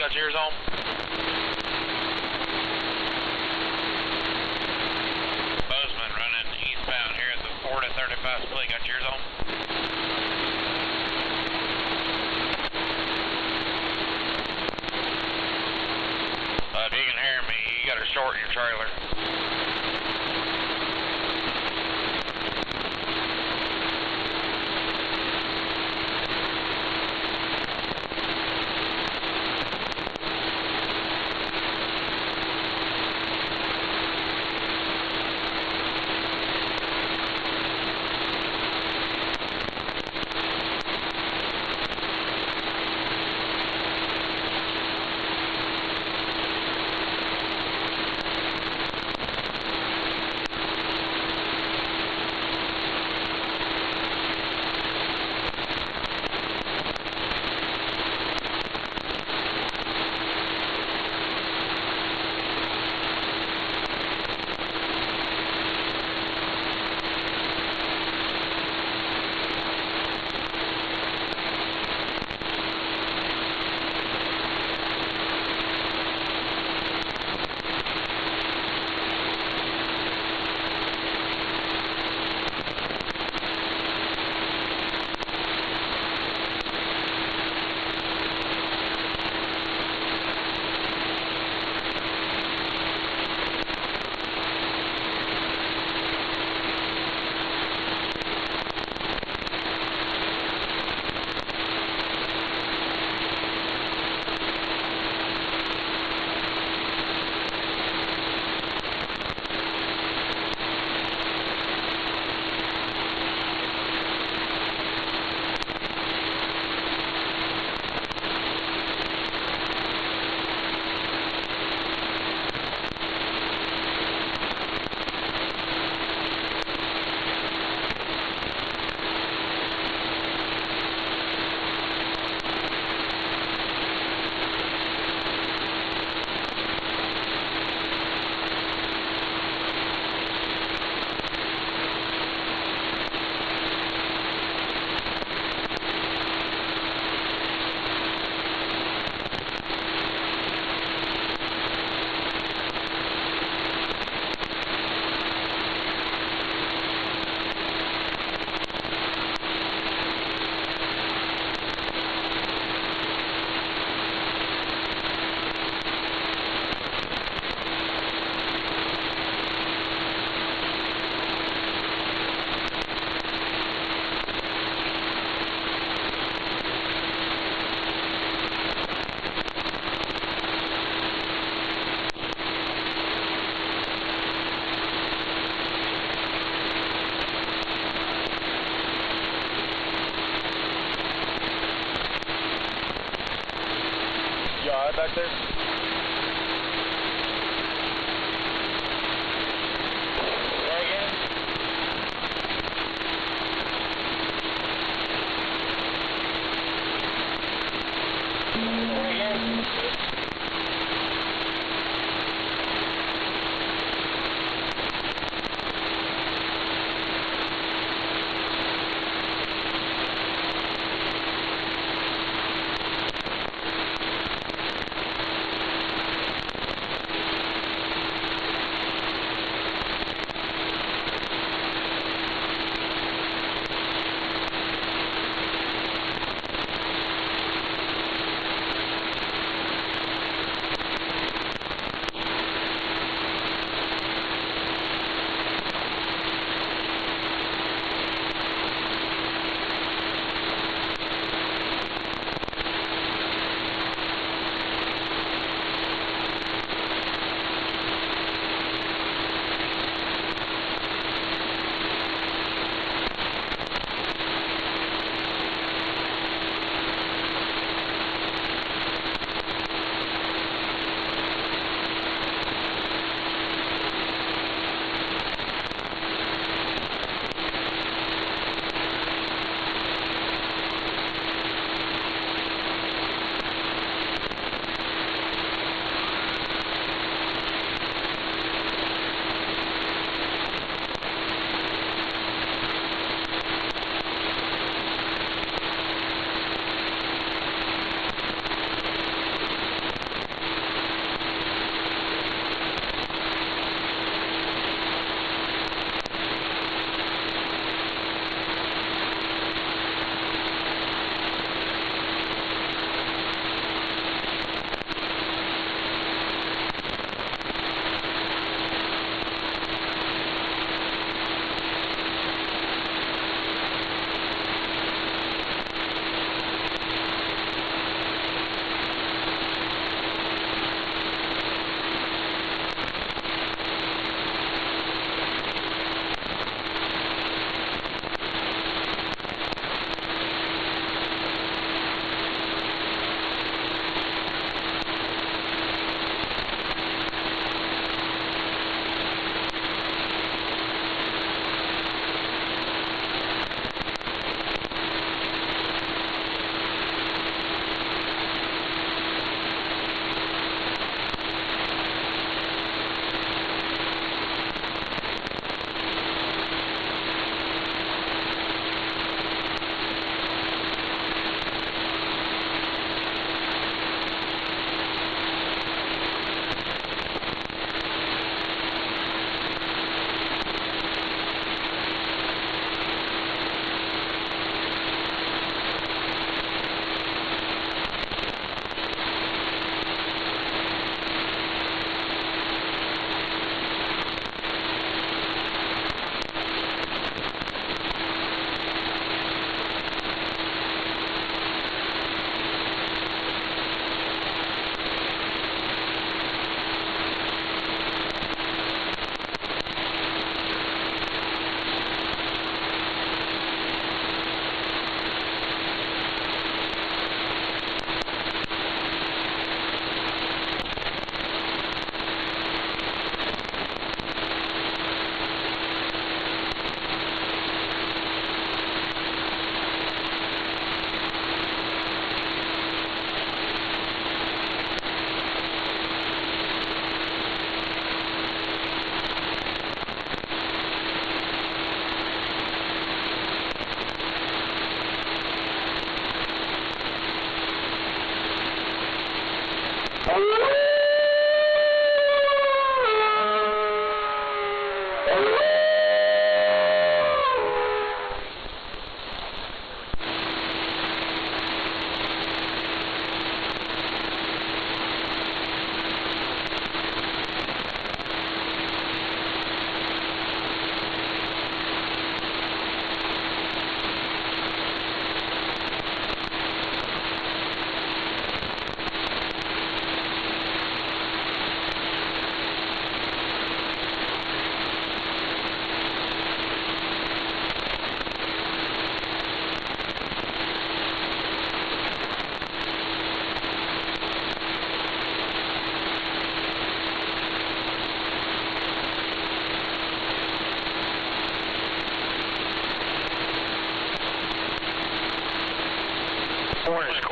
got yours on? Bozeman running eastbound here at the 4 to 35 split. Got yours on? If you can hear me, you got to shorten your trailer. Back there?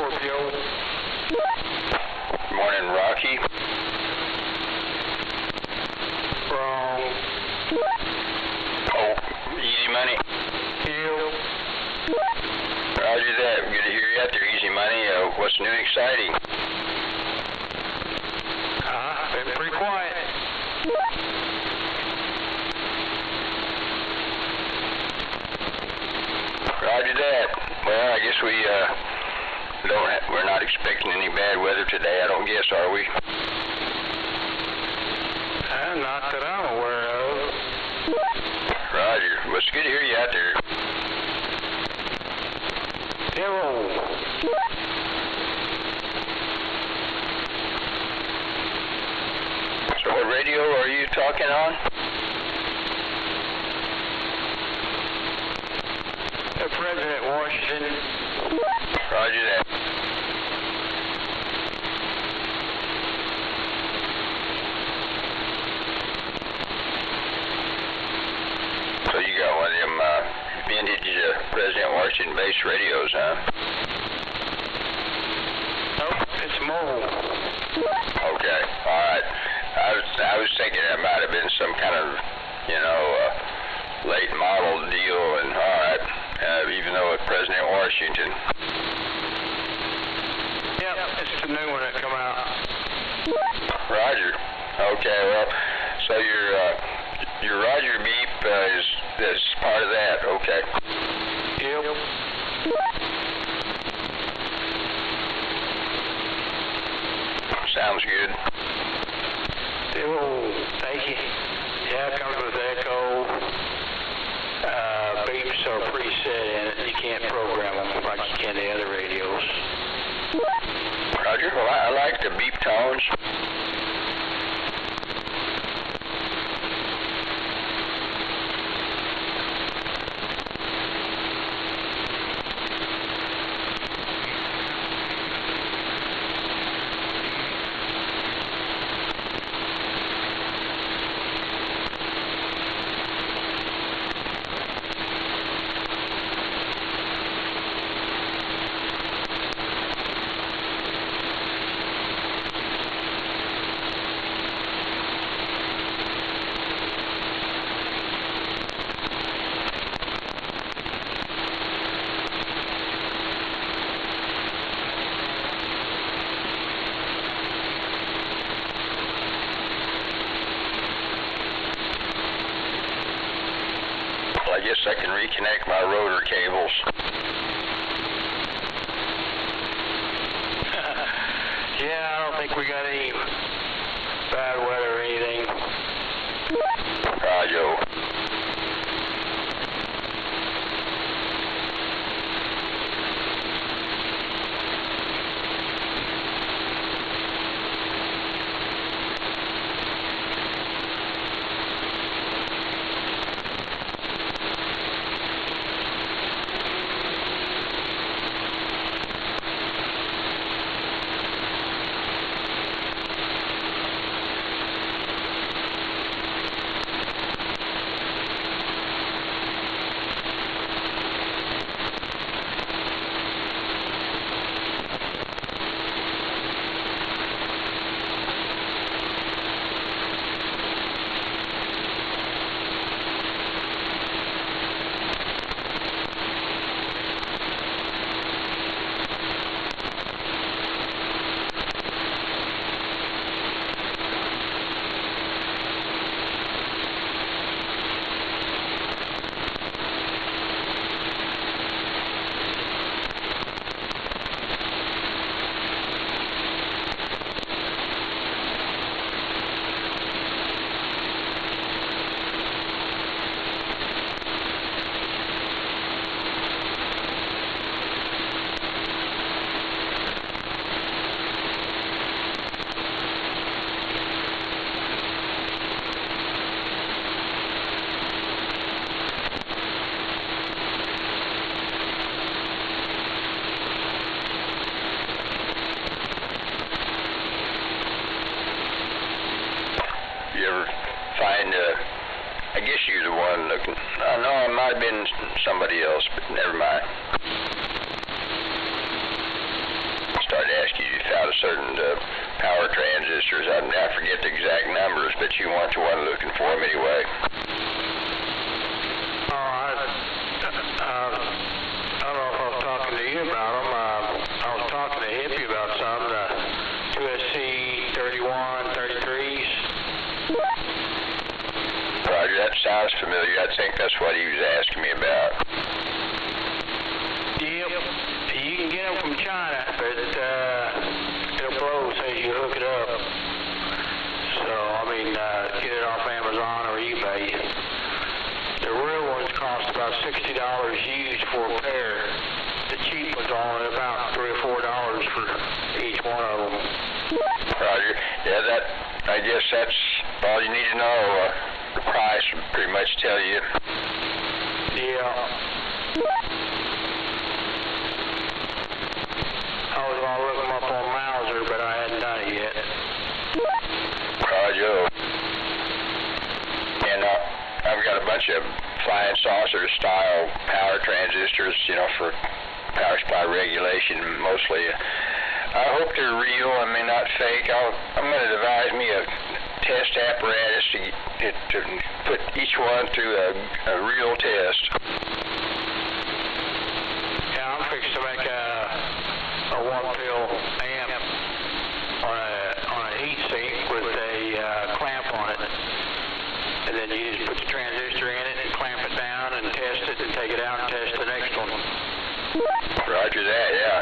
Scorpio. Morning, Rocky. Wrong. Oh, Easy Money. Yep. Roger that. Good to hear you out there, Easy Money. What's new and exciting? Been pretty quiet. Roger that. Well, I guess we're not expecting any bad weather today, I don't guess, are we? Not that I'm aware of. Roger. Well, it's good to hear you out there. Hello. So what radio are you talking on? President Washington. Roger that. So you got one of them vintage President Washington based radios, huh? Nope, it's mobile. Okay, all right. I was thinking it might have been some kind of, late model deal, and all right, even though it's President Washington. Yep, it's the new one that come out. Roger. Okay, well, so your Roger beep is part of that. Okay. Yep. Sounds good. Oh, thank you. Yeah, it comes with echo. Beeps are preset in it. You can't program them like you can the other radios. Roger. Well, I like the beep tones. I guess I can reconnect my rotor cables. Yeah, I don't think we got any bad weather or anything. Roger. You ever find, I guess you're the one looking, I know it might have been somebody else, but never mind. start asking you about a certain power transistors. I forget the exact numbers, but you weren't the one looking for them anyway. I don't know if I was talking to you about them. I was talking to Hippie about some, the 2SC 31, 33s. Roger, that sounds familiar. I think that's what he was asking me about. Yep. You can get them from China, but it'll blow as soon as you hook it up. So, I mean, get it off Amazon or eBay. The real ones cost about $60 used for a pair. The cheap ones only about $3 or $4 for each one of them. Roger. Yeah, I guess that's all you need to know. The price would pretty much tell you. Yeah. I was going to look them up on Mauser, but I hadn't done it yet. Roger. And I've got a bunch of flying saucer style power transistors, for power supply regulation mostly. I hope they're real. I mean, not fake. I'm going to devise me a test apparatus to put each one through a real test. Yeah, I'm fixing to make a one-pill amp on a heat sink with a clamp on it. And then you just put the transistor in it and clamp it down and test it and take it out and test the next one. Roger that, yeah.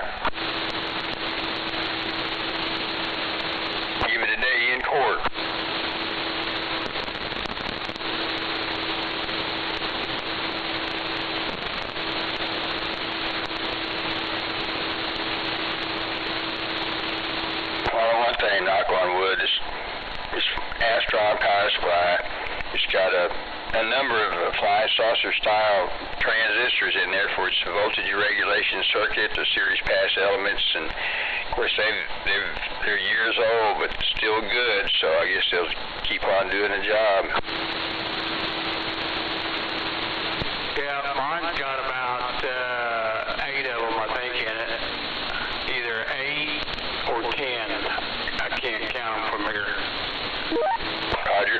Give it a day in court. Well, one thing, knock on wood, this Astron power supply, it's got a number of flying saucer style transistors in there for its voltage regulation circuit, the series pass elements, and of course they're years old but still good, so I guess they'll keep on doing the job. Yeah, mine's got about 8 of them, I think, in it. Either 8 or 10. I can't count them from here. Roger.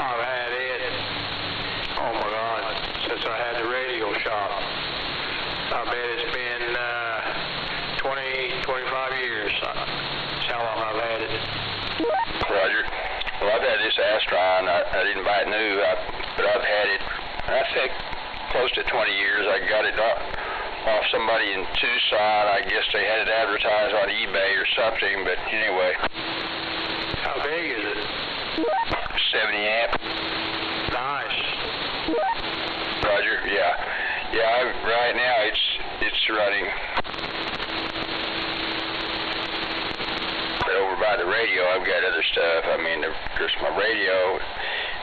I've had it, oh my God, since I had the radio shop. I bet it's been 20, 25 years. That's how long I've had it. Roger. Well, I've had this Astron. I didn't buy it new, but I've had it, I think, close to 20 years. I got it off somebody in Tucson. I guess they had it advertised on eBay or something, but anyway. How big is it? 70 amp. Nice. Roger, yeah. Yeah, right now it's running. But over by the radio, I've got other stuff. I mean, just my radio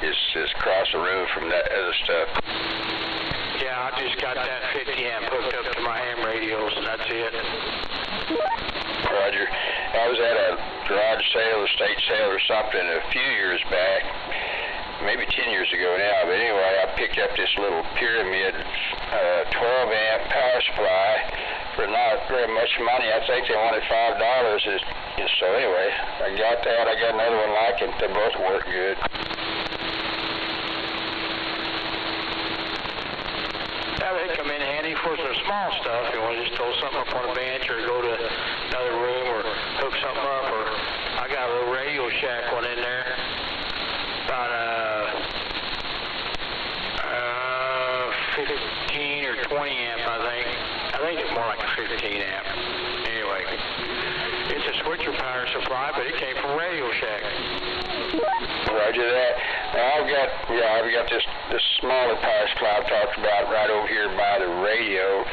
is across the room from that other stuff. Yeah, I just got that 50 amp hooked up to my ham radios, and that's it. Roger. I was at a garage sale, estate sale or something a few years back, maybe 10 years ago now, but anyway, I picked up this little Pyramid 12 amp power supply for not very much money. I think they wanted $5. So anyway, I got that. I got another one like it. They both work good. Yeah, they come in handy for some small stuff. You want to just throw something up on a bench or go to another room or hook something up. Or I got a little Radio Shack one in there. About 15 or 20 amp, I think. I think it's more like a 15 amp. Anyway, it's a switcher power supply, but it came from Radio Shack. Roger that. Now I've got this smaller power supply I've talked about right over here by the radio,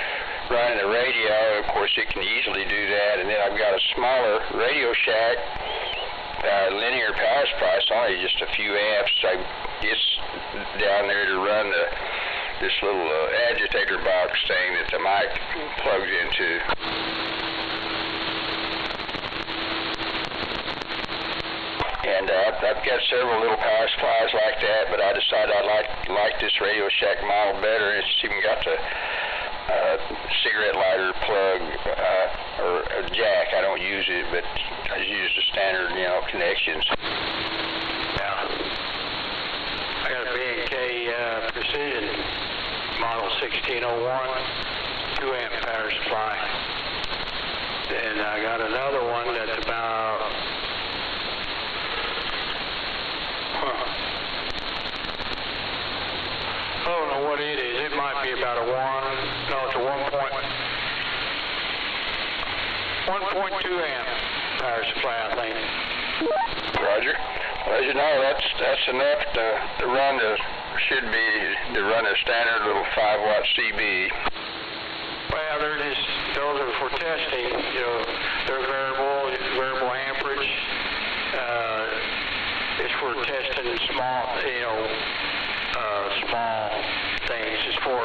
running the radio. Of course, it can easily do that. And then I've got a smaller Radio Shack linear power supply. It's only just a few amps. It's down there to run this little agitator box thing that the mic plugs into. And I've got several little power supplies like but I decided I like this Radio Shack model better. It's even got the cigarette lighter plug or a jack. I don't use it, but I use the standard, connections. Yeah. I got a B&K Precision model 1601, 2-amp power supply. And I got another one that's about, I don't know what it is. It might be about a 1.2 amp power supply, I think. Roger. Well, as you know, that's enough to run to run a standard little 5-watt CB. Well, those are for testing. They're variable amperage. It's for testing small things. It's for,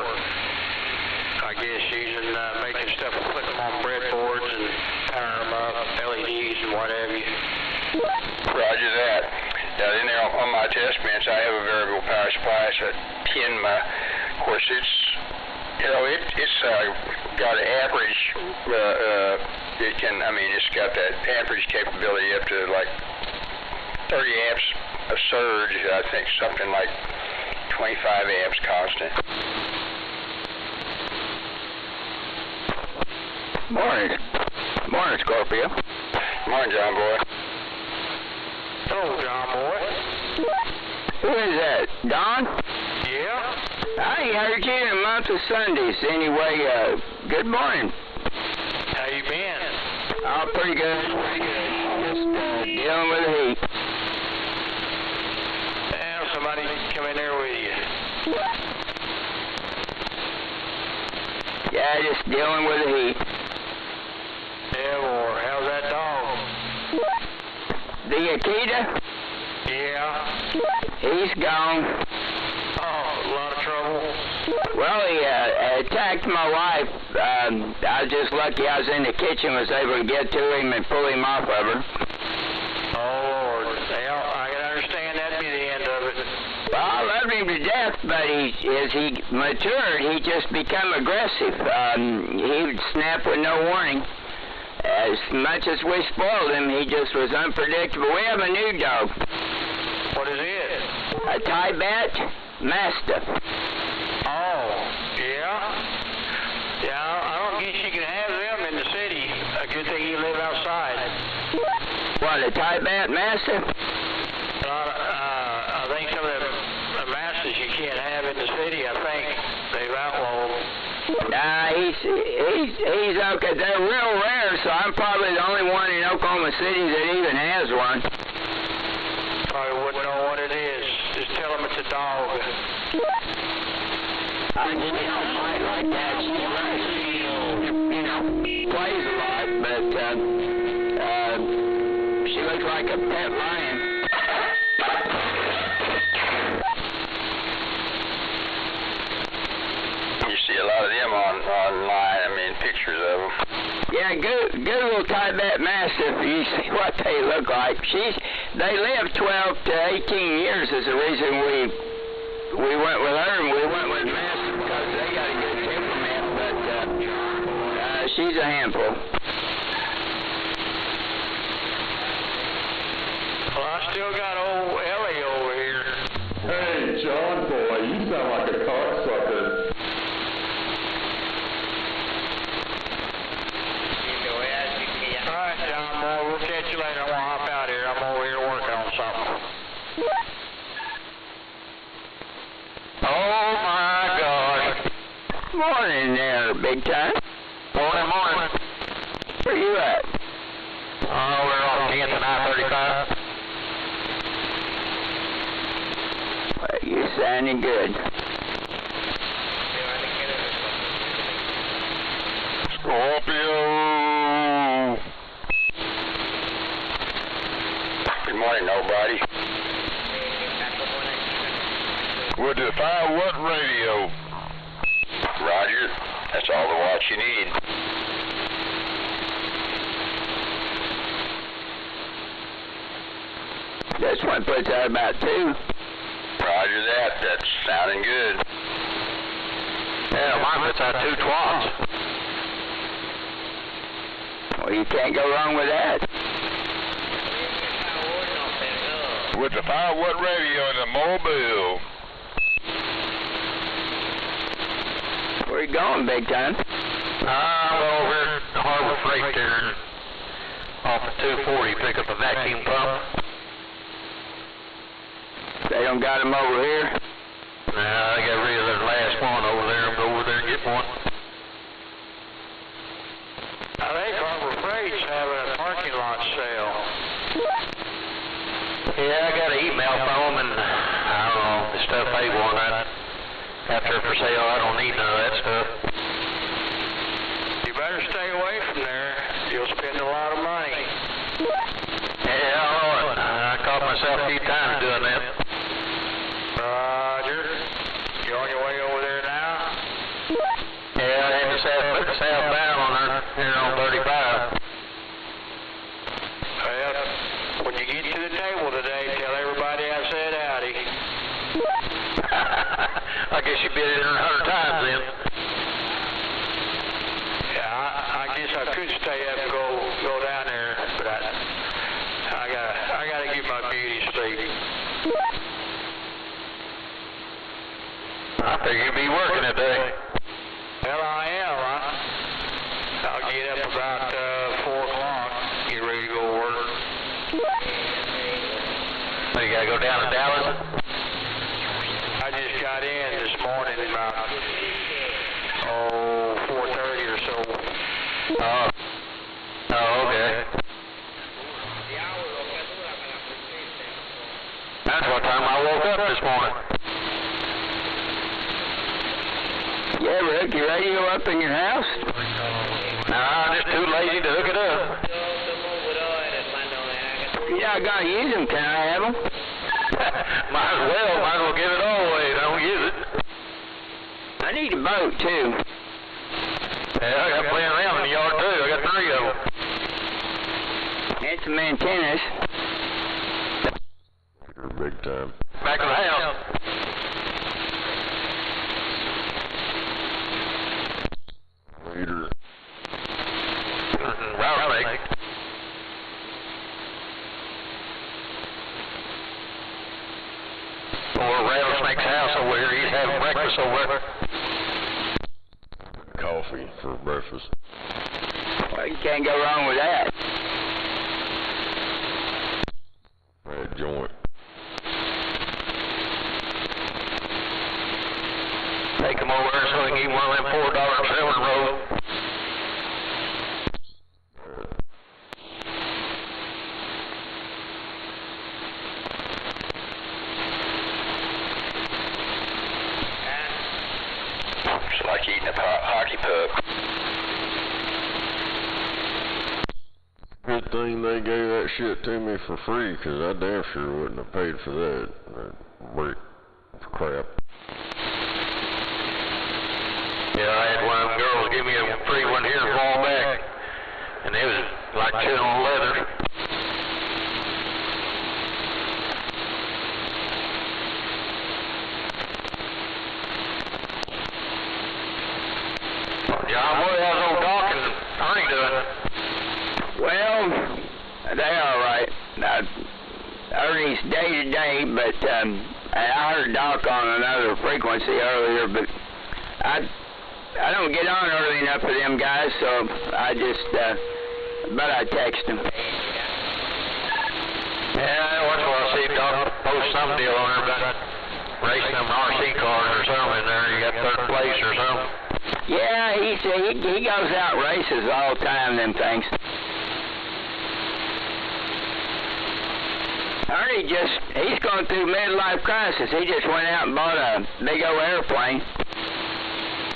I guess, making stuff, putting them on breadboards and powering them up, LEDs and what have you. Roger that. Now, in there on my test bench, I have a variable power supply. It's a Tenma. Of course, it's got an amperage. It's got that amperage capability up to like 30 amps a surge. I think something like 25 amps constant. Morning, Scorpio. Morning, John Boy. Hello, John Boy. Who is that, Don? Yeah? I ain't heard you in a month of Sundays. Anyway, good morning. How you been? Oh, pretty good. Just dealing with the heat. Well, somebody come in there with you. Yeah, just dealing with the heat. Yeah, boy. How's that dog? The Akita? Yeah. He's gone. Oh, a lot of trouble. Well, he attacked my wife. I was just lucky I was in the kitchen, was able to get to him and pull him off of her. Oh, Lord. Well, I can understand that'd be the end of it. Well, I loved him to death, but as he matured, he just became aggressive. He would snap with no warning. As much as we spoiled him, he just was unpredictable. We have a new dog. What is it? A Tibet Mastiff. Oh, yeah? Yeah, I don't guess you can have them in the city. A good thing you live outside. What, a Tibet Mastiff? I think some of the Mastiffs you can't have in the city. I think they've outlawed. He's okay. They're real rare, so I'm probably the only one in Oklahoma City that even has one. Probably wouldn't know what it is. Just tell them it's a dog. She don't fight like that. She plays a lot, but she looks like a pet lion. You see a lot of them online. Pictures of them. Yeah, Google Tibet Mastiff. You see what they look like. They live 12 to 18 years is the reason we went with her, and we went with Mastiff because they got a good temperament, but she's a handful. Well, I still got old Ellie over here. Hey, John Boy, you sound like a cocksucker. Alright, John Boy, we'll catch you later. I'm gonna hop out here. I'm over here working on something. Oh my gosh. Morning there, big time. Morning. Where you at? We're on 10th and I-35. Well, you're sounding good. Scorpio. Good morning, nobody. With the 5-watt radio. Roger. That's all the watch you need. This one puts out about 2. Roger That's sounding good. Yeah, mine puts out 2 twats. Well, you can't go wrong with that. With the 5-watt radio in the mobile. Where you going, big time? I'm over here at Harbor Freight there, off of 240, pick up a vacuum pump. They don't got them over here? Nah, they got rid of their last one over there. I'm going over there and get one. I think Harbor Freight's having a parking lot sale. Yeah, I got an email from them, and I don't know, the stuff they want. After for sale, I don't need none of that stuff. You better stay away from there. You'll spend a lot of money. Yeah, I know it. I caught myself a few times doing that. Roger. You on your way over there now? Yeah, I had to southbound on there, here on 35. Well, when you get to the table today, tell everybody I said howdy. I guess you've been in there 100 times then. Yeah, I guess I could stay up and go down there, but I gotta get my beauty sleep. I figure you'd be working today. Well, I am. I'll get up about 4 o'clock, get ready to go to work. So you gotta go down to Dallas? I just got in this morning about 4:30 or so. Oh, okay. That's what time I woke up this morning. You ever hook your radio up in your house? Nah, I'm just too lazy to hook it up. You're not gonna use them, can I have them? Might as well give it all away. Don't use it. I need a boat, too. Yeah, I got plenty of them in the yard, too. I got 3 of them. And some antennas. Big time. Back of the house. Later. Rattlesnake. Poor Rattlesnake's house over here. He's having breakfast over there. Coffee for breakfast. Well, you can't go wrong with that. That joint. Take him over there so he can eat one of them $4 cinnamon rolls. It's like eating a hockey puck. Good thing they gave that shit to me for free, 'cause I damn sure wouldn't have paid for that brick crap. Yeah, I had one of them girls give me a free one here a while back, and it was like chewing on leather. John, what how's old Doc and Ernie doing? Well, they're all right. Ernie's day to day, but I heard Doc on another frequency earlier, but I don't get on early enough for them guys, so I just, but I text them. Yeah, once in a while I see Doc post some deal on there about racing them RC cars or something in there. You got 3rd place or something. Yeah, he goes out races all the time, them things. Ernie he's going through midlife crisis. He just went out and bought a big old airplane.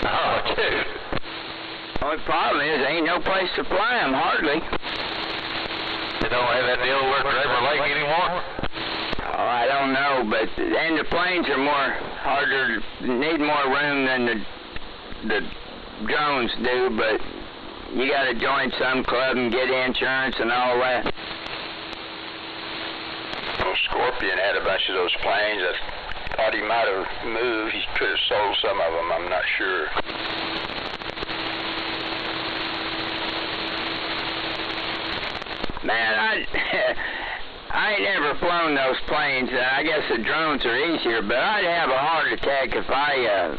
Oh, dude. Only problem is there ain't no place to fly them, hardly. They don't have that deal with Draper Lake anymore? Oh, I don't know, but and the planes are need more room than the drones do, but you got to join some club and get insurance and all that. Well, Scorpion had a bunch of those planes. I thought he might have moved. He could have sold some of them. I'm not sure. Man, I ain't never flown those planes. I guess the drones are easier, but I'd have a heart attack if I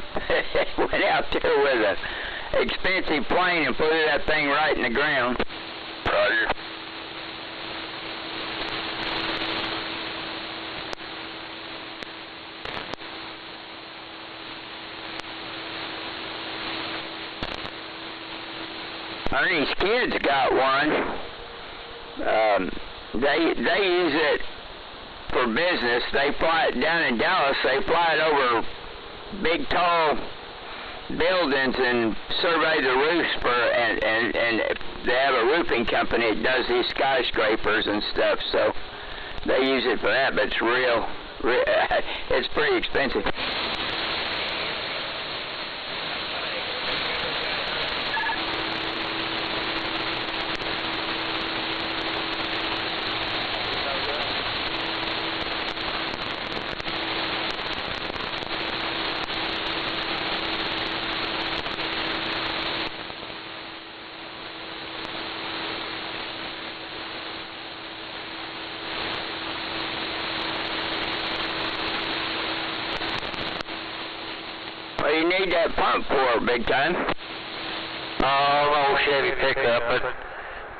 went out there with an expensive plane and flew that thing right in the ground. Roger. Ernie's kids got one. They use it for business. They fly it down in Dallas. They fly it over big tall buildings and survey the roofs and they have a roofing company that does these skyscrapers and stuff. So they use it for that. But it's it's pretty expensive. Well, you need that pump for it big time. Old Chevy pickup, but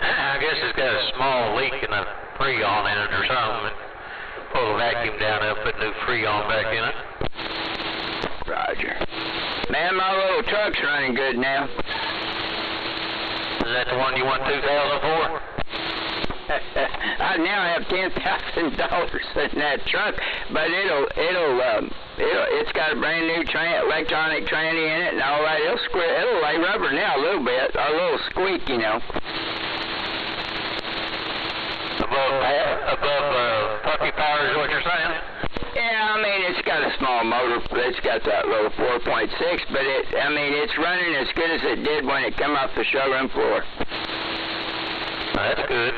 I guess it's got a small leak in the freon in it or something. Pull the vacuum down up, put new freon back in it. Roger. Man, my little truck's running good now. Is that the one you want $2,000 for? I now have $10,000 in that truck, but it's got a brand new electronic tranny in it and all that. It'll lay rubber now a little bit, a little squeak, you know. Above puppy power is what you're saying? Yeah, I mean it's got a small motor. It's got that little 4.6, but it's running as good as it did when it come off the showroom floor. That's good.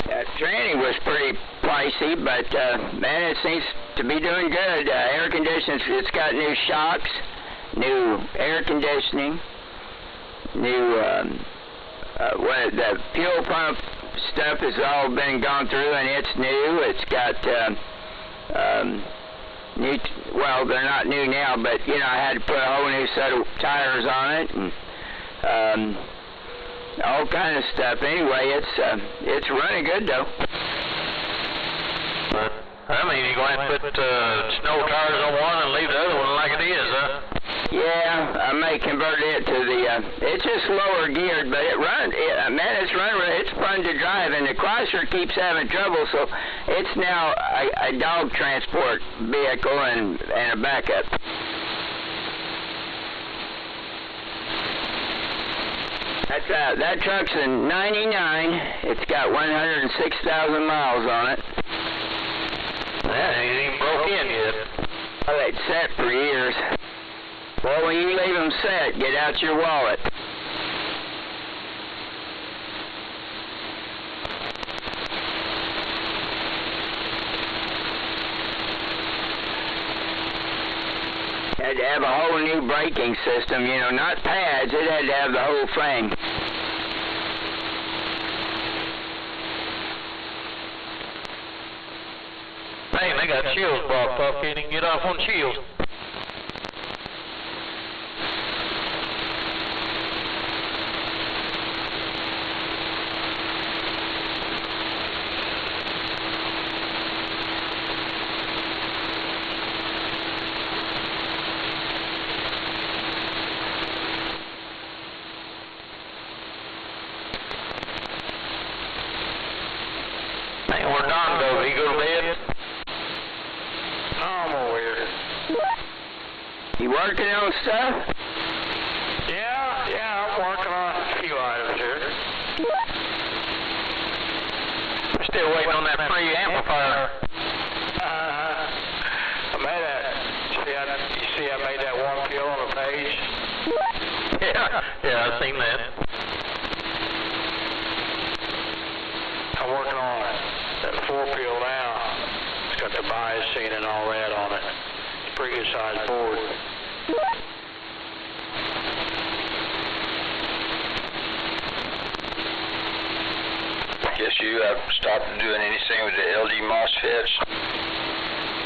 That tranny was pretty pricey, but man, it seems to be doing good. Air conditioning, it's got new shocks, new air conditioning, new the fuel pump stuff has all been gone through, and it's new. It's got new. Well, they're not new now, but you know, I had to put a whole new set of tires on it, and all kind of stuff. Anyway, it's running good though. But I mean, you're going to put snow tires on one and leave the other one like it is, huh? Yeah, I may convert it to the. It's just lower geared, but it runs. Man, it's running. It's fun to drive, and the Crosser keeps having trouble, so it's now a dog transport vehicle and a backup. That truck's a 99. It's got 106,000 miles on it. That ain't even broke in yet. Well, it's set for years. Well, when you leave them set, get out your wallet. Had to have a whole new braking system, you know, not pads. It had to have the whole thing. Man, they got shields blocked off. Can't even get off on shields. Man, where'd Don go? Did he go to bed? I'm over here. You working on stuff? Yeah, I'm working on a few items here. We're still waiting on that free amplifier. I made that. You see I made that one kill on the page? Yeah, I've seen that. I'm working on that 4-pill now. It's got the biasing and all that on it. It's a pretty good sized board. Guess you stopped doing anything with the LD MOSFETs?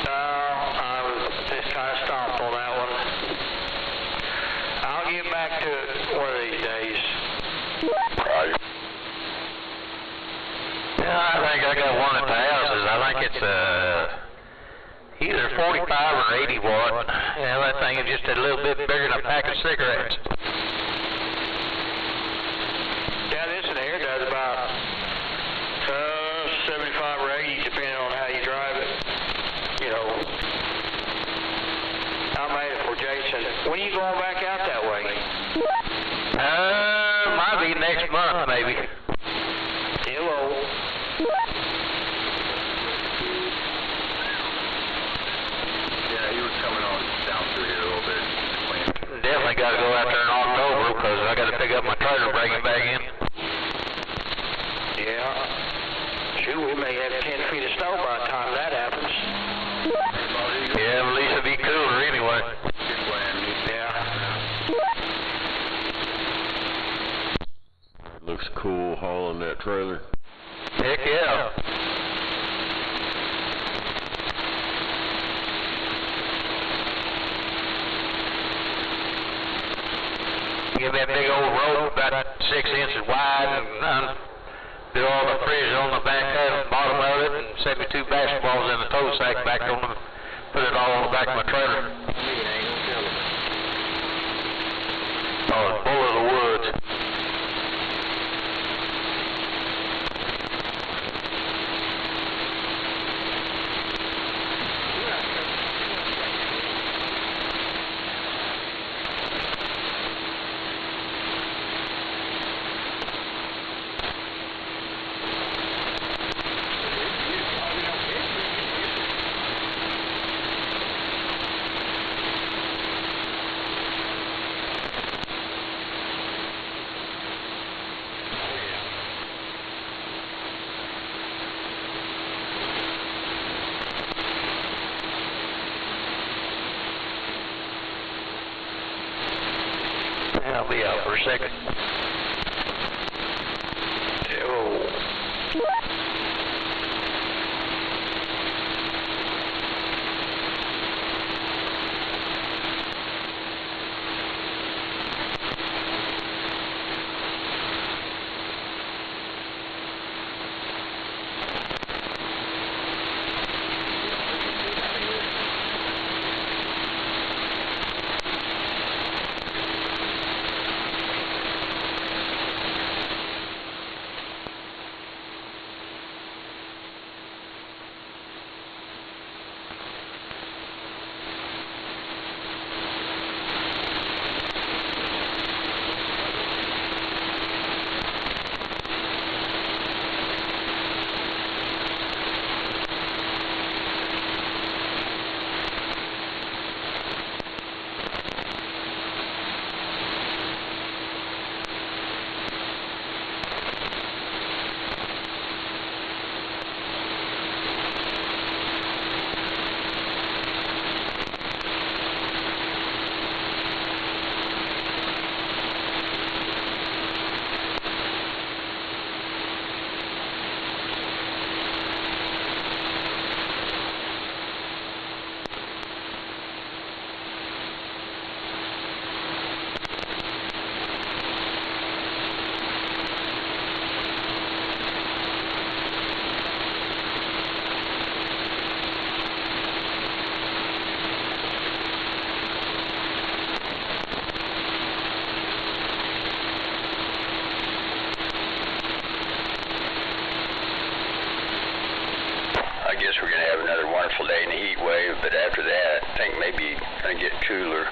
No, I was just kind of stomped on that one. I'll get back to it one of these days. Roger. Yeah, I think I got one at the houses. I think it's either 45 or 80 watt. Yeah, that thing is just a little bit bigger than a pack of cigarettes. Yeah, this one here does about 75 or 80, depending on how you drive it. You know, I made it for Jason. When are you going back out that way? Might be next month, maybe. Hello. Yeah, he was coming on down through here a little bit. Definitely got to go out there in October because I got to pick up my trailer, bring it back in. Yeah. Shoot, we may have 10 feet of snow by the time that happens. Yeah, at least it'll be cooler anyway. Yeah. Looks cool hauling that trailer. Heck yeah. Give me a big old rope about 6 inches wide and do all the fridges on the back of it, bottom of it, and set me 2 basketballs in the tow sack back on them, put it all on the back of my trailer. Oh, it's full of the woods. I'll be out for a second. I guess we're going to have another wonderful day in the heat wave, but after that, I think maybe it's going to get cooler.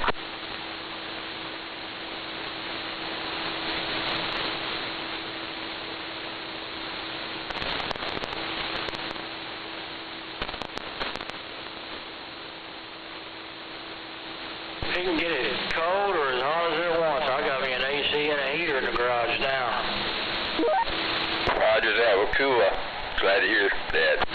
You can get it cold or as hot as it wants. I got me an AC and a heater in the garage now. Roger that. Well, cool. Glad to hear that.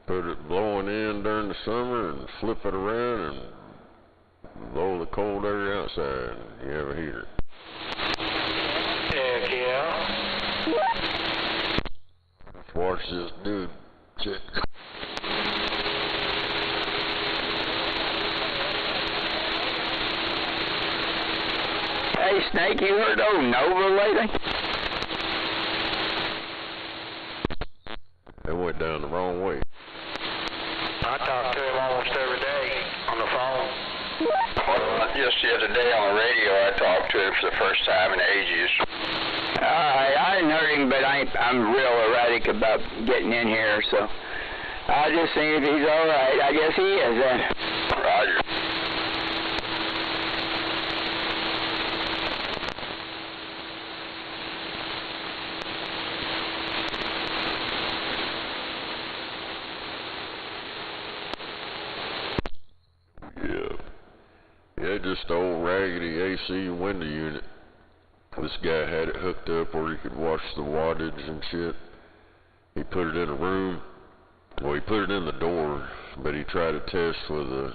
put it blowing in during the summer and flip it around and blow the cold air outside. You have a heater. Heck yeah. Let's watch this dude. Shit. Hey, Snake, you heard old Nova lately? It went down the wrong way. I talk to him almost every day on the phone. Well, just the other day on the radio, I talked to him for the first time in ages. I hadn't heard him, but I'm real erratic about getting in here, so I just see if he's all right. I guess he is then. Roger. Yeah, just old raggedy AC window unit. This guy had it hooked up where he could watch the wattage and shit. He put it in a room. Well, he put it in the door, but he tried to test with a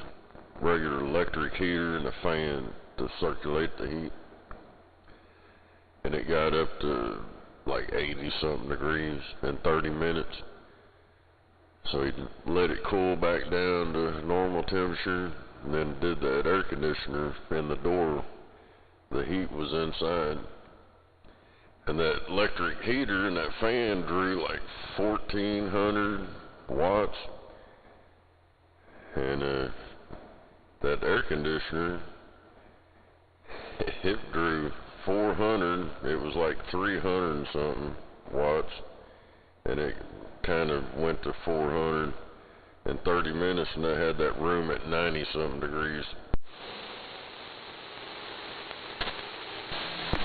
regular electric heater and a fan to circulate the heat. And it got up to like 80-something degrees in 30 minutes. So he let it cool back down to normal temperature, and then did that air conditioner in the door. The heat was inside. And that electric heater and that fan drew like 1,400 watts. And that air conditioner, it drew 400. It was like 300 and something watts. And it kind of went to 400 in 30 minutes, and I had that room at 90-something degrees.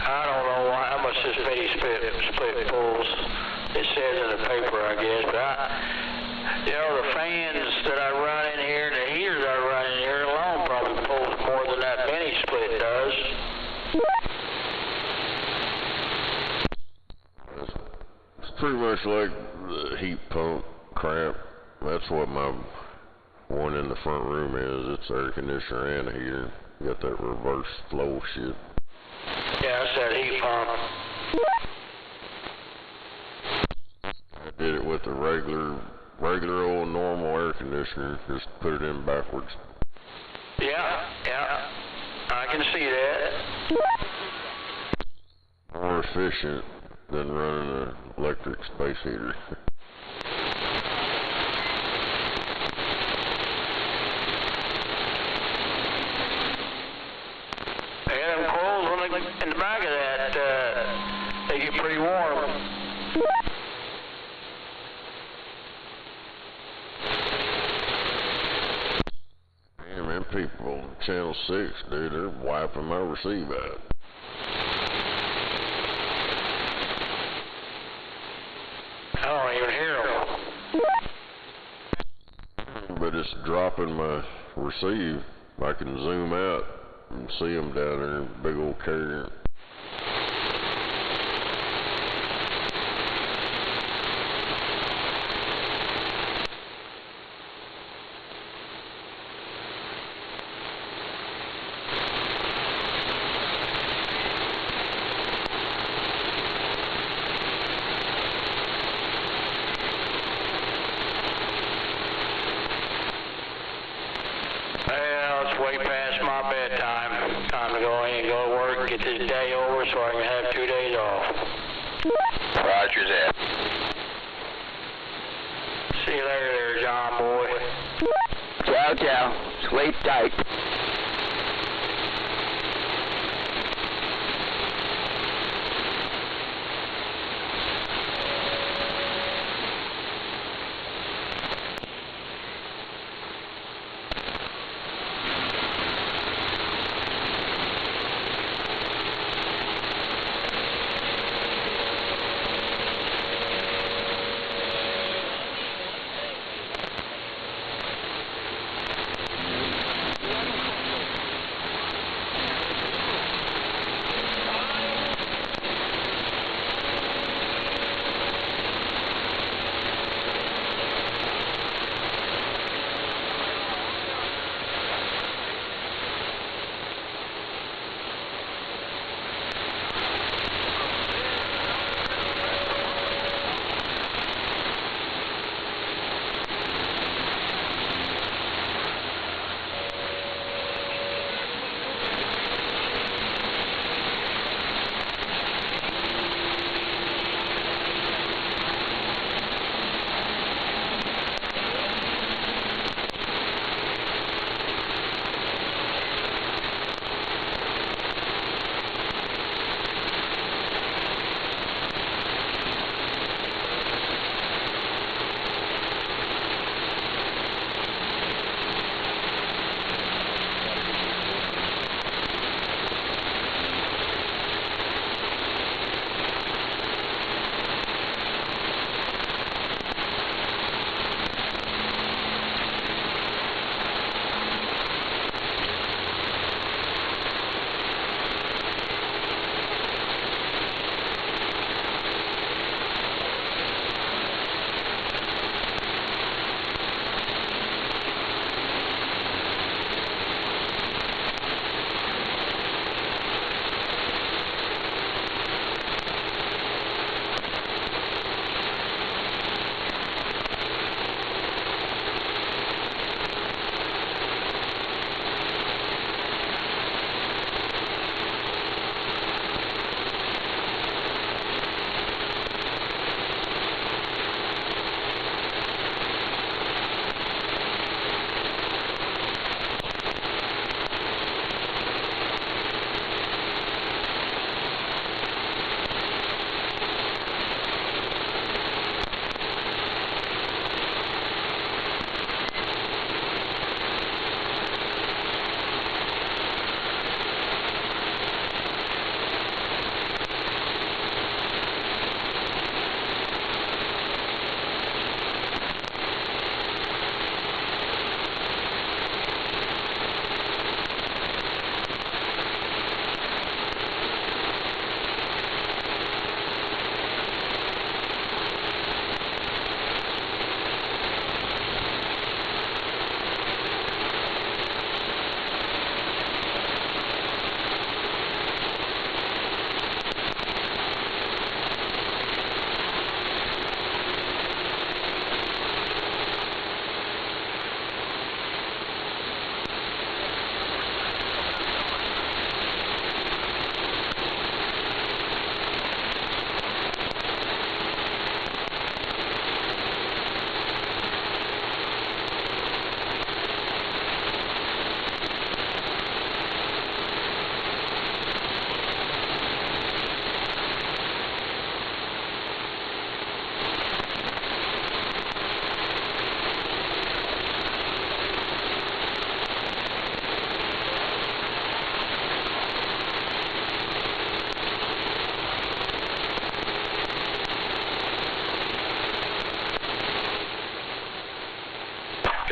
I don't know how much this mini split pulls. It says in the paper, I guess, but the fans that I run in here and the heaters I run in here alone probably pulls more than that mini split does. It's pretty much like the heat pump crap. That's what my one in the front room is. It's air conditioner and a heater. You got that reverse flow shit. Yeah, that's that heat pump. I did it with a regular old normal air conditioner. Just put it in backwards. Yeah, I can see that. More efficient than running an electric space heater. In the back of that, they get pretty warm. Yeah, man, people on Channel 6, dude, they're wiping my receive out. I don't even hear them. But it's dropping my receive. I can zoom out and see them down there, big old carrier. Well, it's way past my bedtime. Time to go in and go to work, get this day over so I can have 2 days off. Roger that. See you later there, John boy. Ciao, ciao. Sleep tight.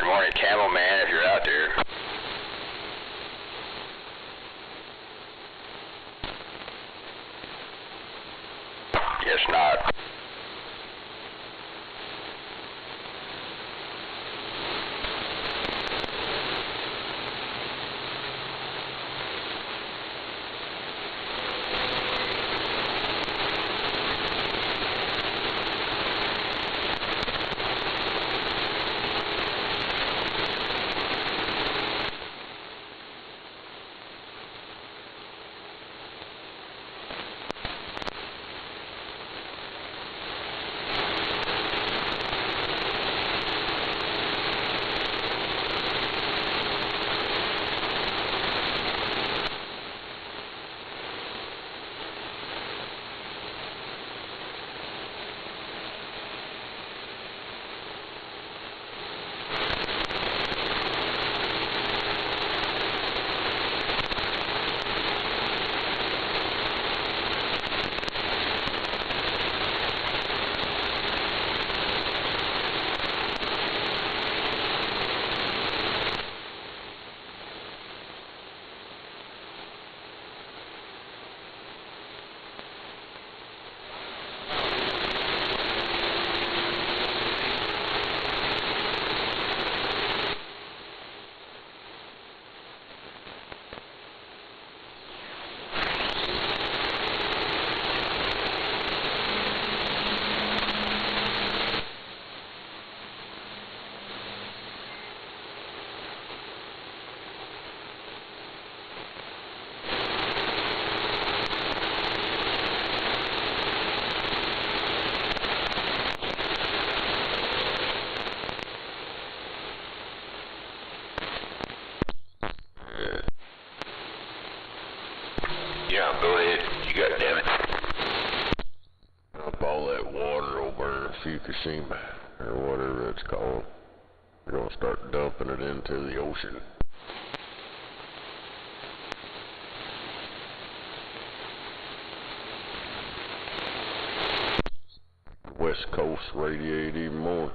Good morning, Camel Man, if you're out there. Guess not. Yeah, go ahead. You got it, damn it. Dump all that water over in Fukushima, or whatever it's called. We're gonna start dumping it into the ocean. West Coast radiate even more.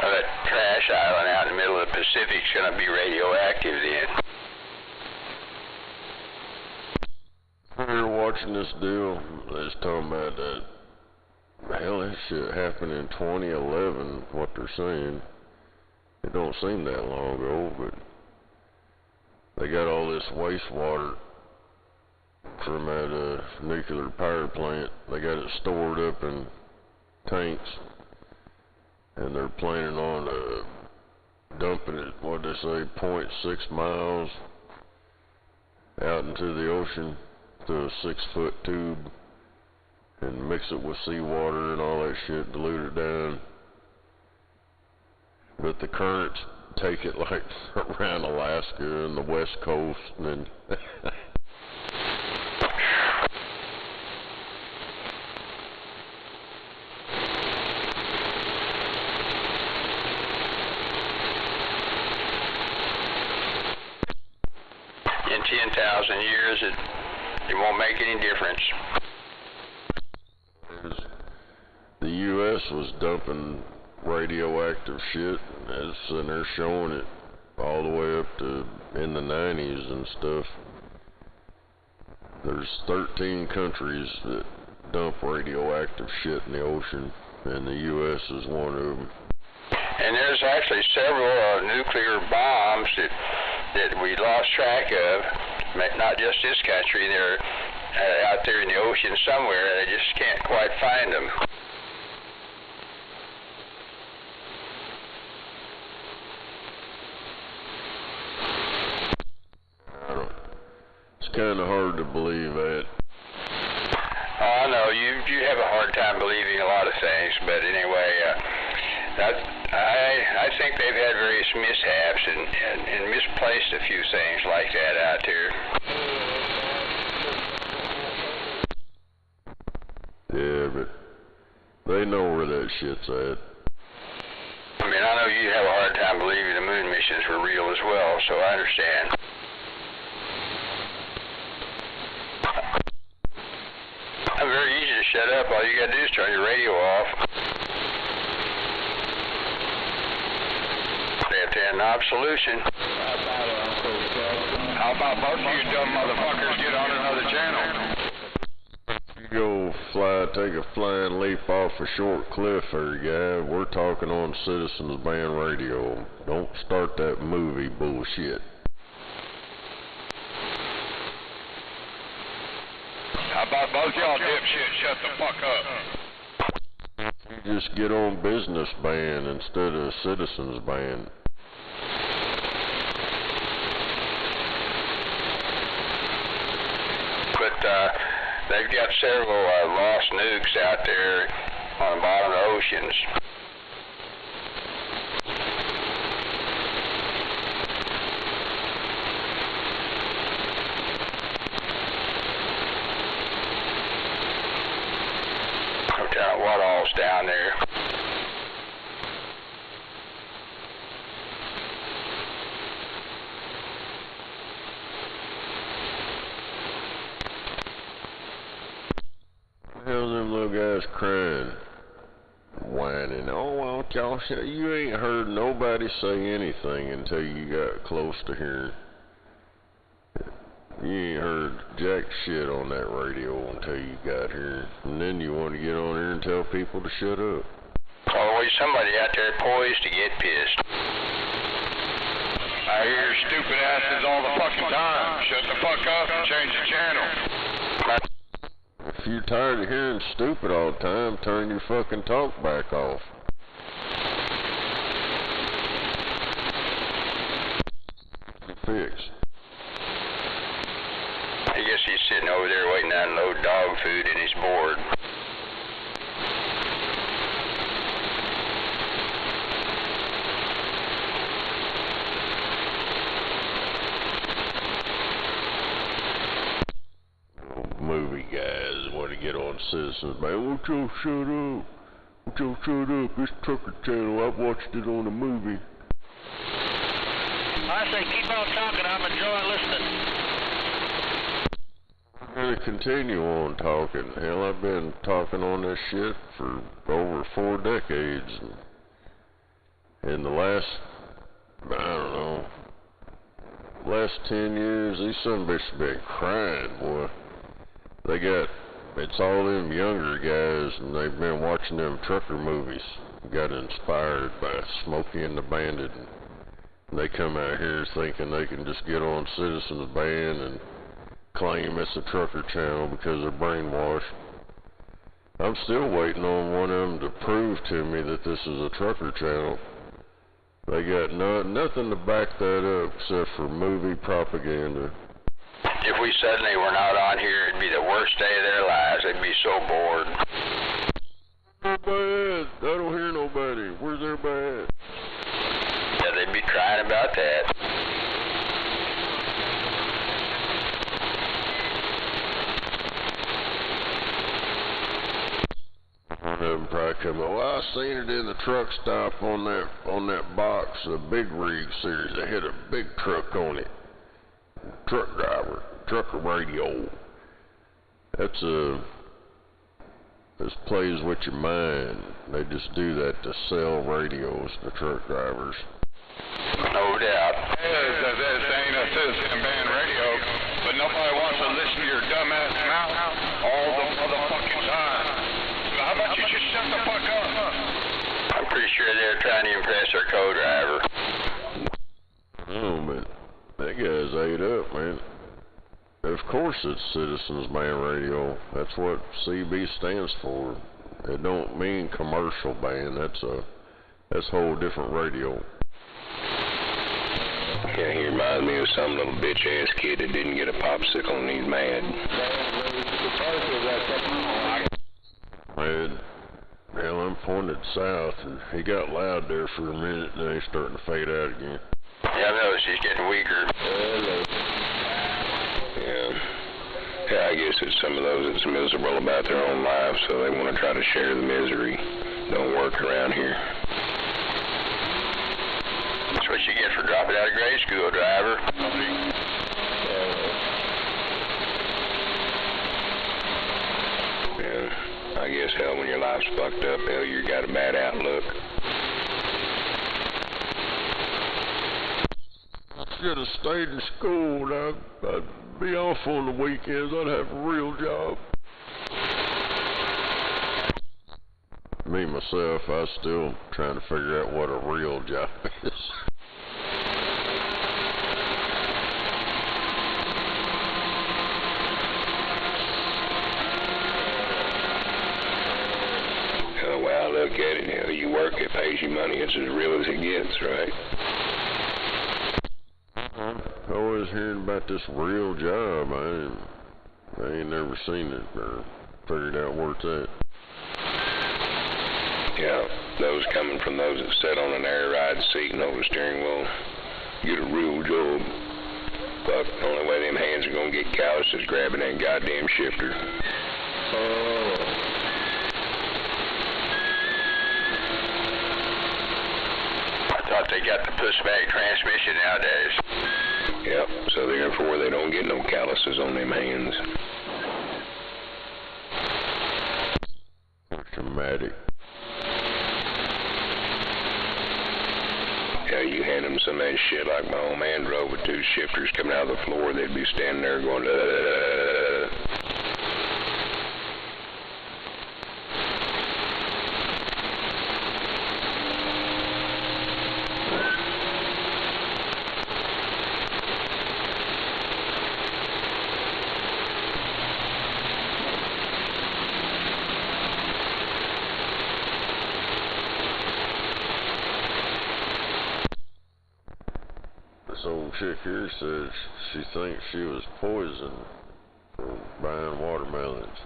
That trash island out in the middle of the Pacific's going to be radioactive then. We were watching this deal. They was talking about that. Hell, that shit happened in 2011. What they're saying, it don't seem that long ago, but they got all this wastewater from that nuclear power plant. They got it stored up in tanks, and they're planning on dumping it, what they say, 0.6 miles out into the ocean through a 6-foot tube, and mix it with seawater and all that shit, dilute it down. But the currents take it like around Alaska and the West Coast, and then In 10,000 years, it won't make any difference. the U.S. was dumping radioactive shit, and they're showing it all the way up to in the 90s and stuff. There's 13 countries that dump radioactive shit in the ocean, and the U.S. is one of them. And there's actually several nuclear bombs that we lost track of, not just this country. They're out there in the ocean somewhere, and I just can't quite find them. It's kind of hard to believe that. Oh, I know, you have a hard time believing a lot of things, but anyway, I think they've had various mishaps and misplaced a few things like that out there. Yeah, but they know where that shit's at. I mean, I know you have a hard time believing the moon missions were real as well, so I understand. shut up. All you gotta do is turn your radio off. They have to have an knob solution. How about both of you dumb motherfuckers get on another channel? You go take a flying leap off a short cliff there, guy. We're talking on Citizens Band Radio. Don't start that movie bullshit. How about both y'all dipshits shut the fuck up? You just get on Business Band instead of Citizens Band. But they've got several lost nukes out there on the bottom of the oceans. I'm telling you what all's down there. Hell, them little guys crying, whining. Oh, why don't y'all say? You ain't heard nobody say anything until you got close to here. You ain't heard jack shit on that radio until you got here. And then you want to get on here and tell people to shut up. Always somebody out there poised to get pissed. I hear stupid asses all the fucking time. Shut the fuck up and change the channel. If you're tired of hearing stupid all the time, turn your fucking talk back off. Fix. I guess he's sitting over there waiting to unload dog food and he's bored. Movie guys want to get on Citizens Band. Won't you shut up? Won't you shut up? This trucker channel, I've watched it on the movie. I say keep on talking. I'm enjoying listening. I'm gonna continue on talking. Hell, I've been talking on this shit for over 4 decades. In the last, I don't know, last 10 years, these son of a bitches been crying, boy. It's all them younger guys, and they've been watching them trucker movies. Got inspired by Smokey and the Bandit, and they come out here thinking they can just get on Citizens Band and claim it's a trucker channel because they're brainwashed. I'm still waiting on one of them to prove to me that this is a trucker channel. They got nothing to back that up except for movie propaganda. If we suddenly were not on here, it'd be the worst day of their lives. They'd be so bored. Nobody. I don't hear nobody. Where's everybody at? Yeah, they'd be crying about that. One of them probably come up. Well, I seen it in the truck stop on that box, the Big Rig series. They had a big truck on it. Truck driver, trucker radio. This plays with your mind. They just do that to sell radios to truck drivers. No doubt. This ain't a Citizen Band radio, but nobody wants to listen to your dumbass mouth all the motherfucking time. So how about you just shut the fuck up? I'm pretty sure they're trying to impress their co-driver. Oh, man. That guy's ate up, man. Of course it's Citizens Band Radio. That's what CB stands for. It don't mean commercial band. That's a whole different radio. Yeah, he reminds me of some little bitch-ass kid that didn't get a popsicle and he's mad. Man, hell, I'm pointed south, and he got loud there for a minute, and then he's starting to fade out again. Yeah, I've noticed he's getting weaker. Yeah, I guess it's some of those that's miserable about their own lives, so they want to try to share the misery. Don't work around here. That's what you get for dropping out of grade school, driver. Yeah. life's fucked up. Hell, you got a bad outlook. Should have stayed in school. I'd be off on the weekends. I'd have a real job. Me, myself, I still trying to figure out what a real job is. Oh, well, look at it. Hell, you work, it pays you money. It's as real as it gets, right? Always hearing about this real job. I ain't never seen it or figured out where it's at. Yeah, those coming from those that sit on an air ride seat and over the steering wheel get a real job. Fuck, the only way them hands are gonna get calloused is grabbing that goddamn shifter. I thought they got the pushback transmission nowadays. Yep, so therefore they don't get no calluses on them hands. Dramatic. Yeah, you hand them some of that shit like my old man drove with two shifters coming out of the floor, they'd be standing there going, This old chick here says she thinks she was poisoned for buying watermelons.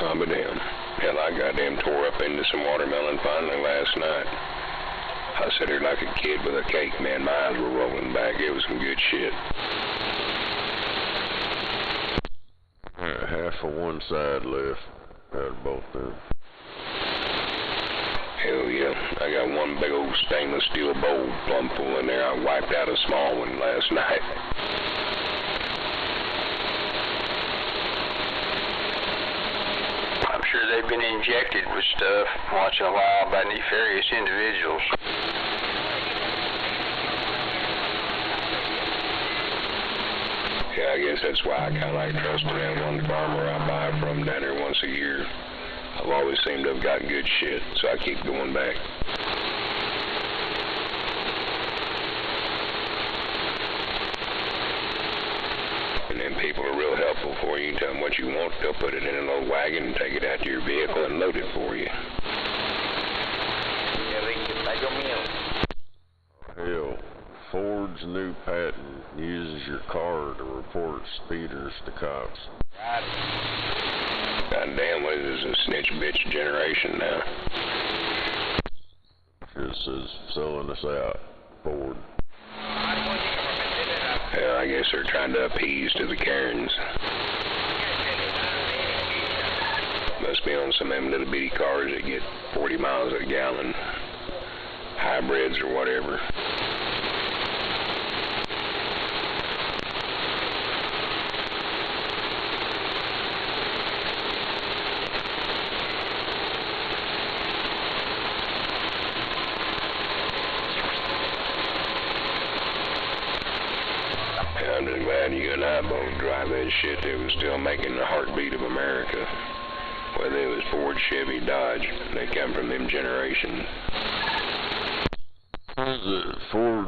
oh, but damn. Hell, I goddamn tore up into some watermelon finally last night. I sat here like a kid with a cake, man. My eyes were rolling back. It was some good shit. Half of one side left out of both of them. Hell yeah. I got one big old stainless steel bowl plumb full in there. I wiped out a small one last night. I'm sure they've been injected with stuff once in a while by nefarious individuals. Yeah, I guess that's why I kind of like trusting that one farmer I buy from down there once a year. I've always seemed to have gotten good shit, so I keep going back. And then people are real helpful for you. You tell them what you want, they'll put it in a little wagon and take it out to your vehicle and load it for you. Hell, Ford's new patent uses your car to report speeders to cops. God damn, what is this, a snitch bitch generation now? Just says selling us out, Ford. Yeah, I guess they're trying to appease to the Karens. Must be on some of them little bitty cars that get 40 miles a gallon. Hybrids or whatever. I'm just glad you and I both drive that shit that was still making the heartbeat of America. Whether it was Ford, Chevy, Dodge, they come from them generations. Ford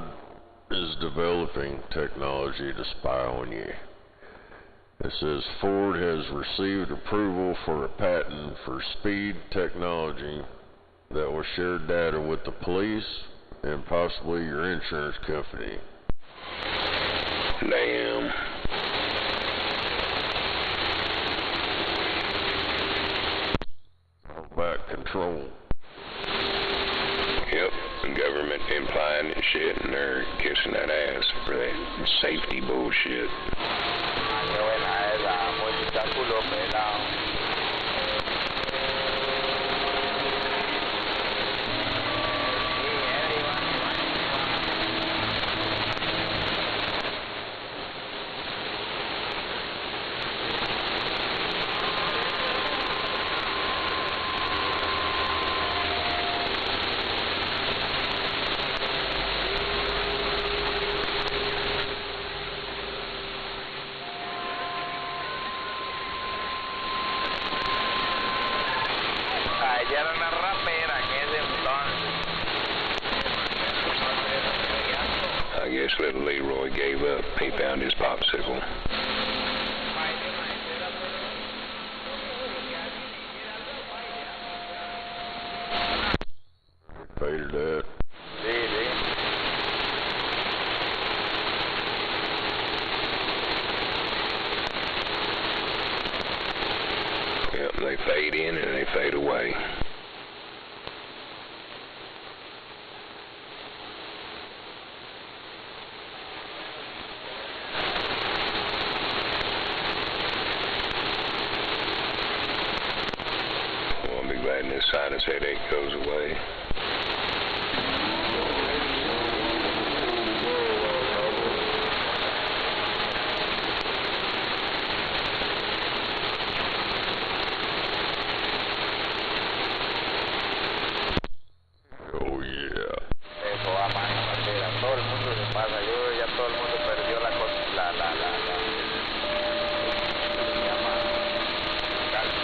is developing technology to spy on you. It says Ford has received approval for a patent for speed technology that will share data with the police and possibly your insurance company. Damn. Back control. Yep, the government implying that shit and they're kissing that ass for that safety bullshit. guess little Leroy gave up. He found his popsicle. Faded that. Yep, they fade in and they fade away. Well, I'll be glad this sinus headache goes away. Oh yeah. Eso va más en la bandera. Todo el mundo se pasa. Yo creo que ya todo el mundo perdió la cosa. Se llama calma.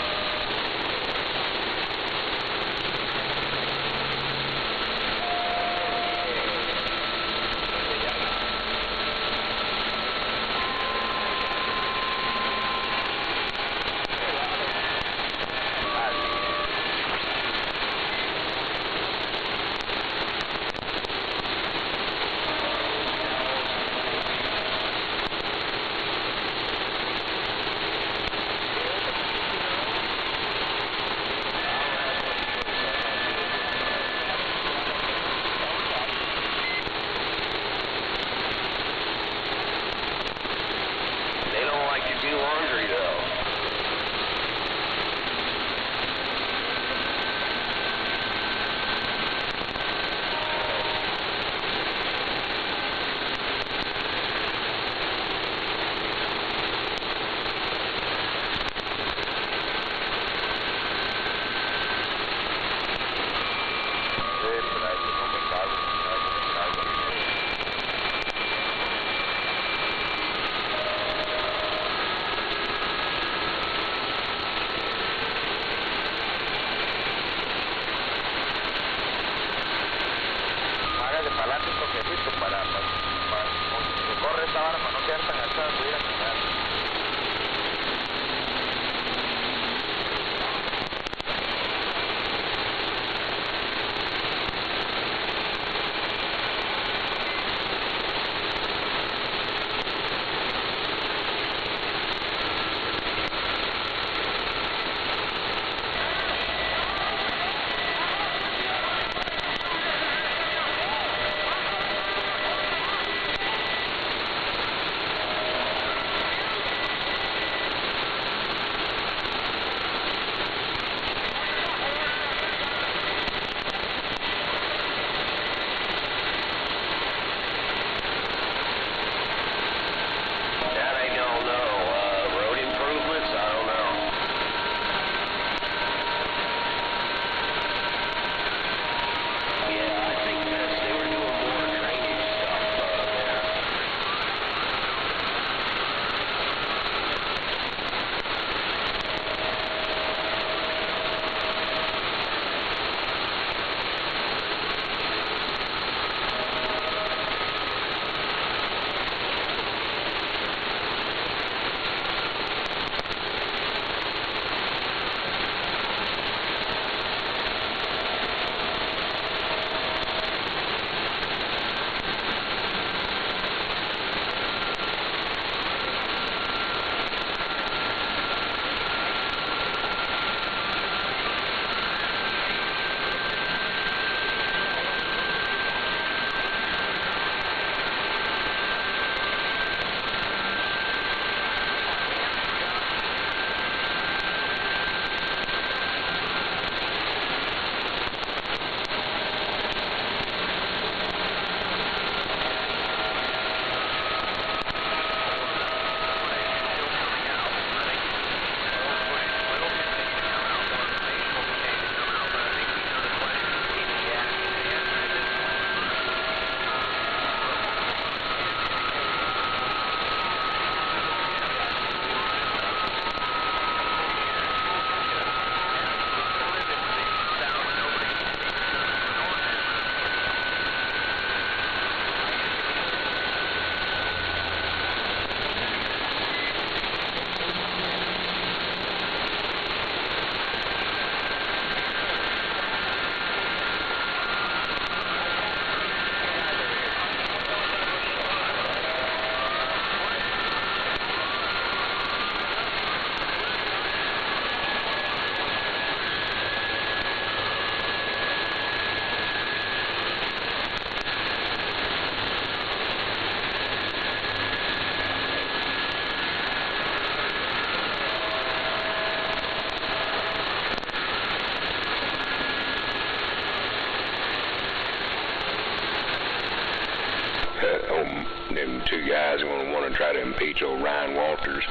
two guys want to try to impeach old Ryan Walters.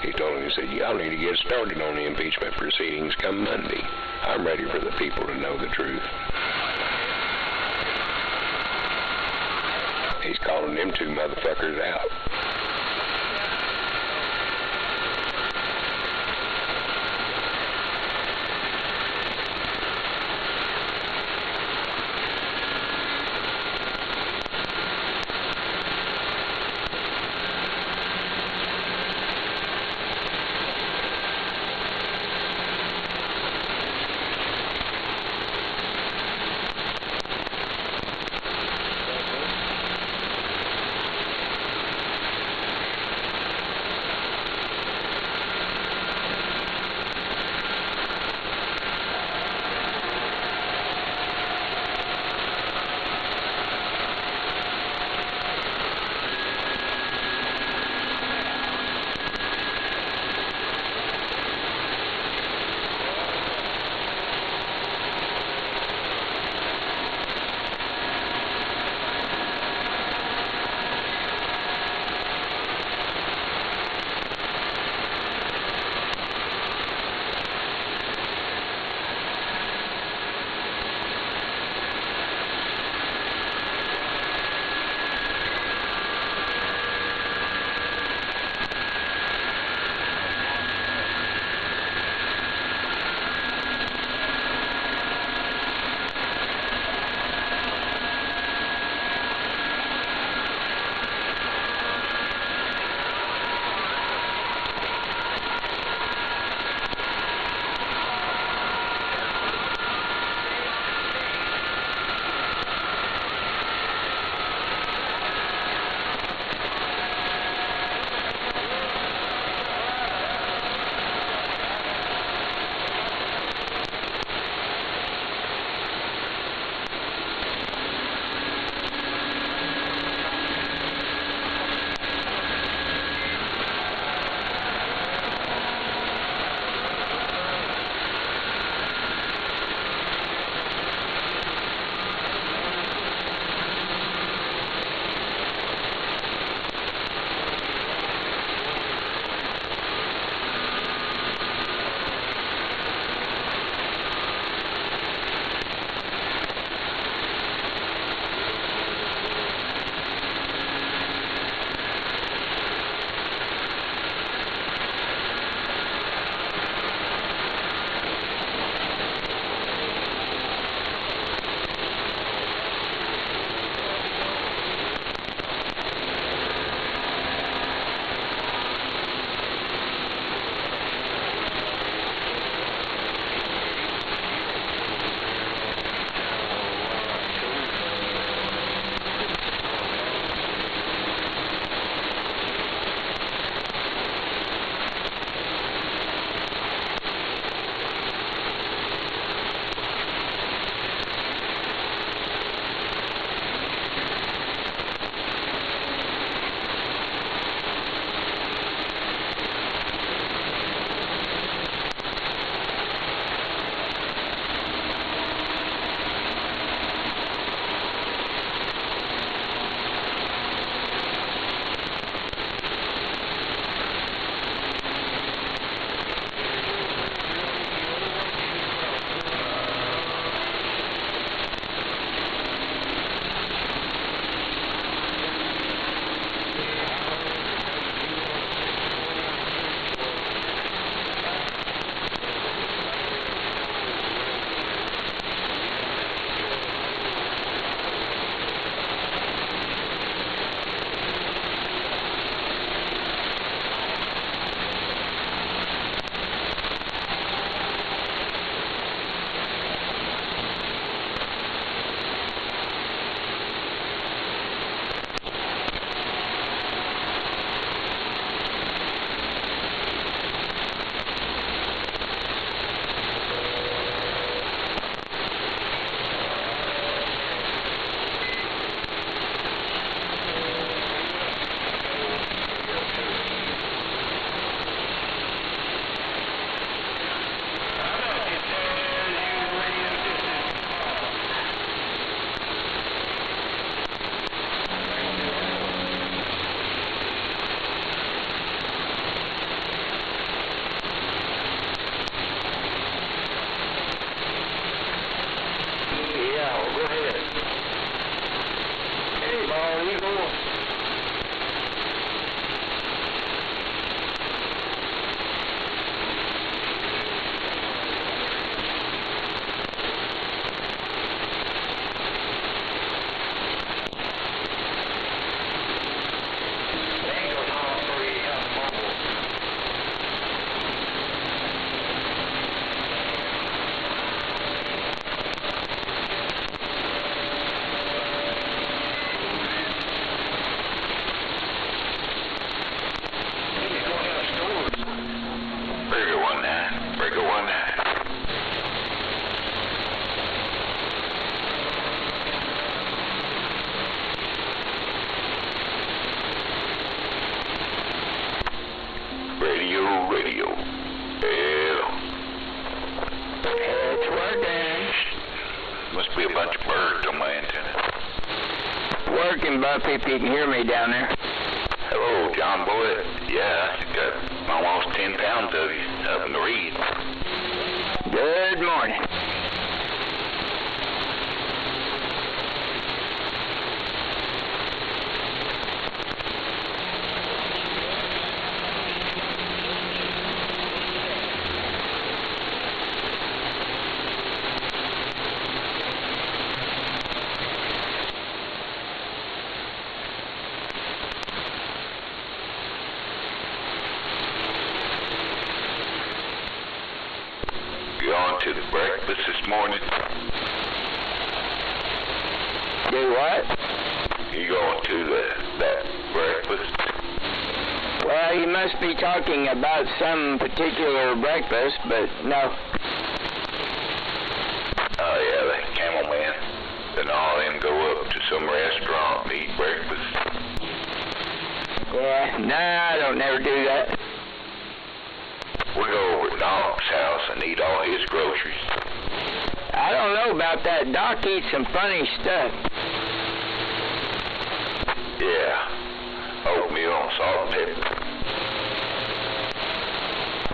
He told him, he said, y'all need to get started on the impeachment proceedings come Monday. I'm ready for the people to know the truth. He's calling them two motherfuckers out. Radio. Yeah. It's working. Must be a bunch of birds on my antenna. Working, Buffy, if you can hear me down there. Hello, John Boy. Yeah, I got almost 10 pounds of you up in the reed. Good morning. Going to the breakfast this morning? Do what? You going to that breakfast? Well, you must be talking about some particular breakfast, but no. Oh, yeah, the Camelman. Then all of them go up to some restaurant and eat breakfast. Yeah, nah, I don't never do that. We go over to Doc's house and eat all his groceries. I don't know about that. Doc eats some funny stuff. Yeah. Oatmeal and salt and pepper.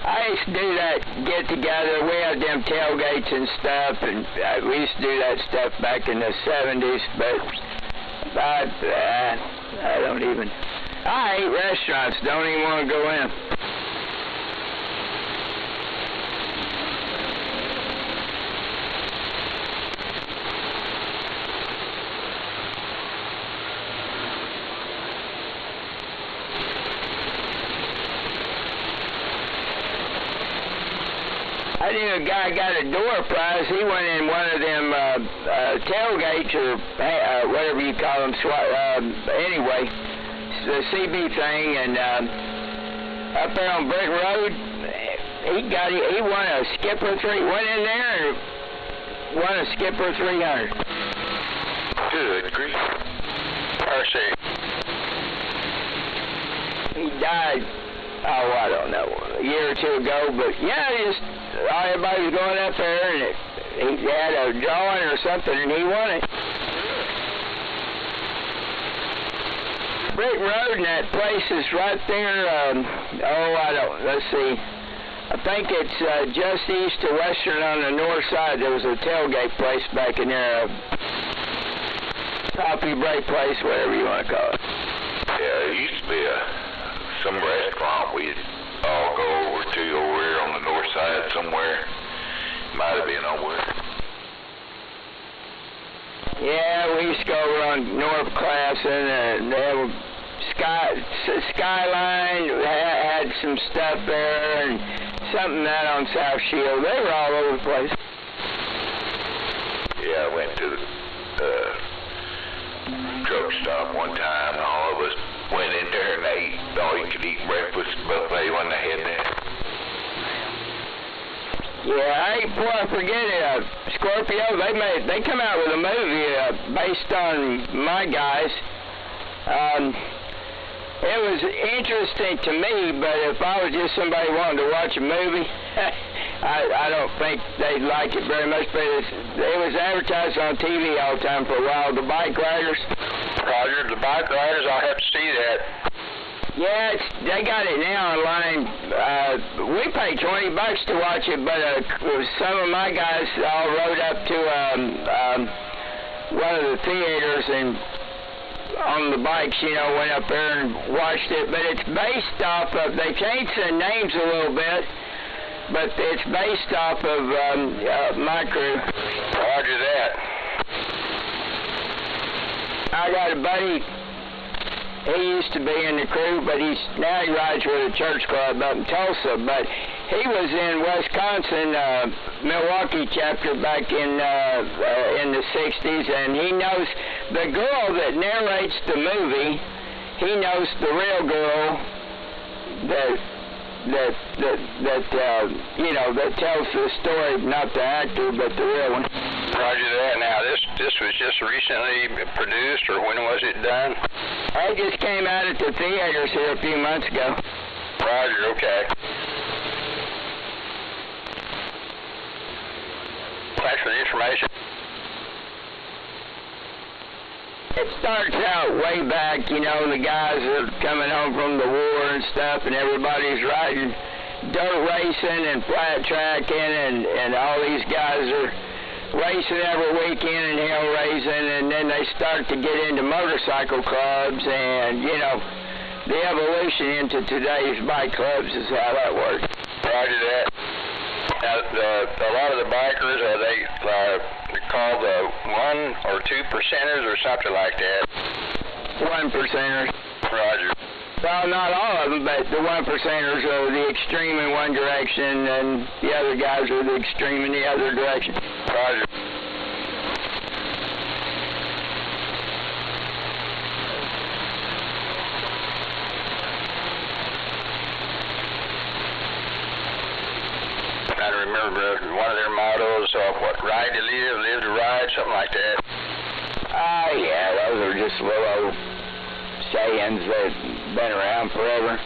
I used to do that get-together. We had them tailgates and stuff, and we used to do that stuff back in the 70s, but I don't even... I hate restaurants. Don't even want to go in. I knew a guy got a door prize. He went in one of them tailgates or whatever you call them. Anyway, the CB thing, and up there on Brick Road, he won a skipper went in there and won a skipper 300. Good grief. Mercy. He died, I don't know, a year or two ago, but yeah, everybody was going up there, and he had a drawing or something, and he won it. Brick Road and that place is right there, let's see. I think it's just east of Western on the north side. There was a tailgate place back in there, coffee break place, whatever you want to call it. Yeah, there used to be some restaurant we'd all go over to over here on the north side somewhere. Might have been over there. Yeah, we used to go over on North Classen, and they have Skyline had some stuff there, and something out on South Shield. They were all over the place. Yeah, I went to the truck stop one time, and all of us went in there and ate all you could eat breakfast buffet when they had that. Yeah, before I forget it, Scorpio, they come out with a movie based on My Guys. It was interesting to me, but if I was just somebody wanting to watch a movie, I don't think they'd like it very much. But it was advertised on TV all the time for a while. The bike riders. Roger, the bike riders, I'll have to see that. Yeah, they got it now online. We paid $20 to watch it, but some of my guys all rode up to one of the theaters and on the bikes, went up there and watched it. But it's based off of, they changed the names a little bit, but it's based off of my crew. Roger that. I got a buddy. He used to be in the crew, but now he rides with a church club up in Tulsa. But he was in Wisconsin, Milwaukee chapter back in the 60s, and he knows the girl that narrates the movie. He knows the real girl that tells the story, not the actor, but the real one. Roger that. Now, this was just recently produced, or when was it done? It just came out at the theaters here a few months ago. Roger, okay. Thanks for the information. It starts out way back, you know, the guys are coming home from the war and stuff, and everybody's riding dirt racing and flat tracking, and all these guys are racing every weekend and hill racing, and then they start to get into motorcycle clubs, and, you know, the evolution into today's bike clubs is how that works. Roger that. Now, a lot of the bikers, are they called the 1 or 2 percenters or something like that? 1 percenters. Roger. Well, not all of them, but the 1 percenters are the extreme in one direction, and the other guys are the extreme in the other direction. Roger. I remember one of their mottos, what, ride to live, live to ride, something like that. Yeah, those are just little old sayings that have been around forever.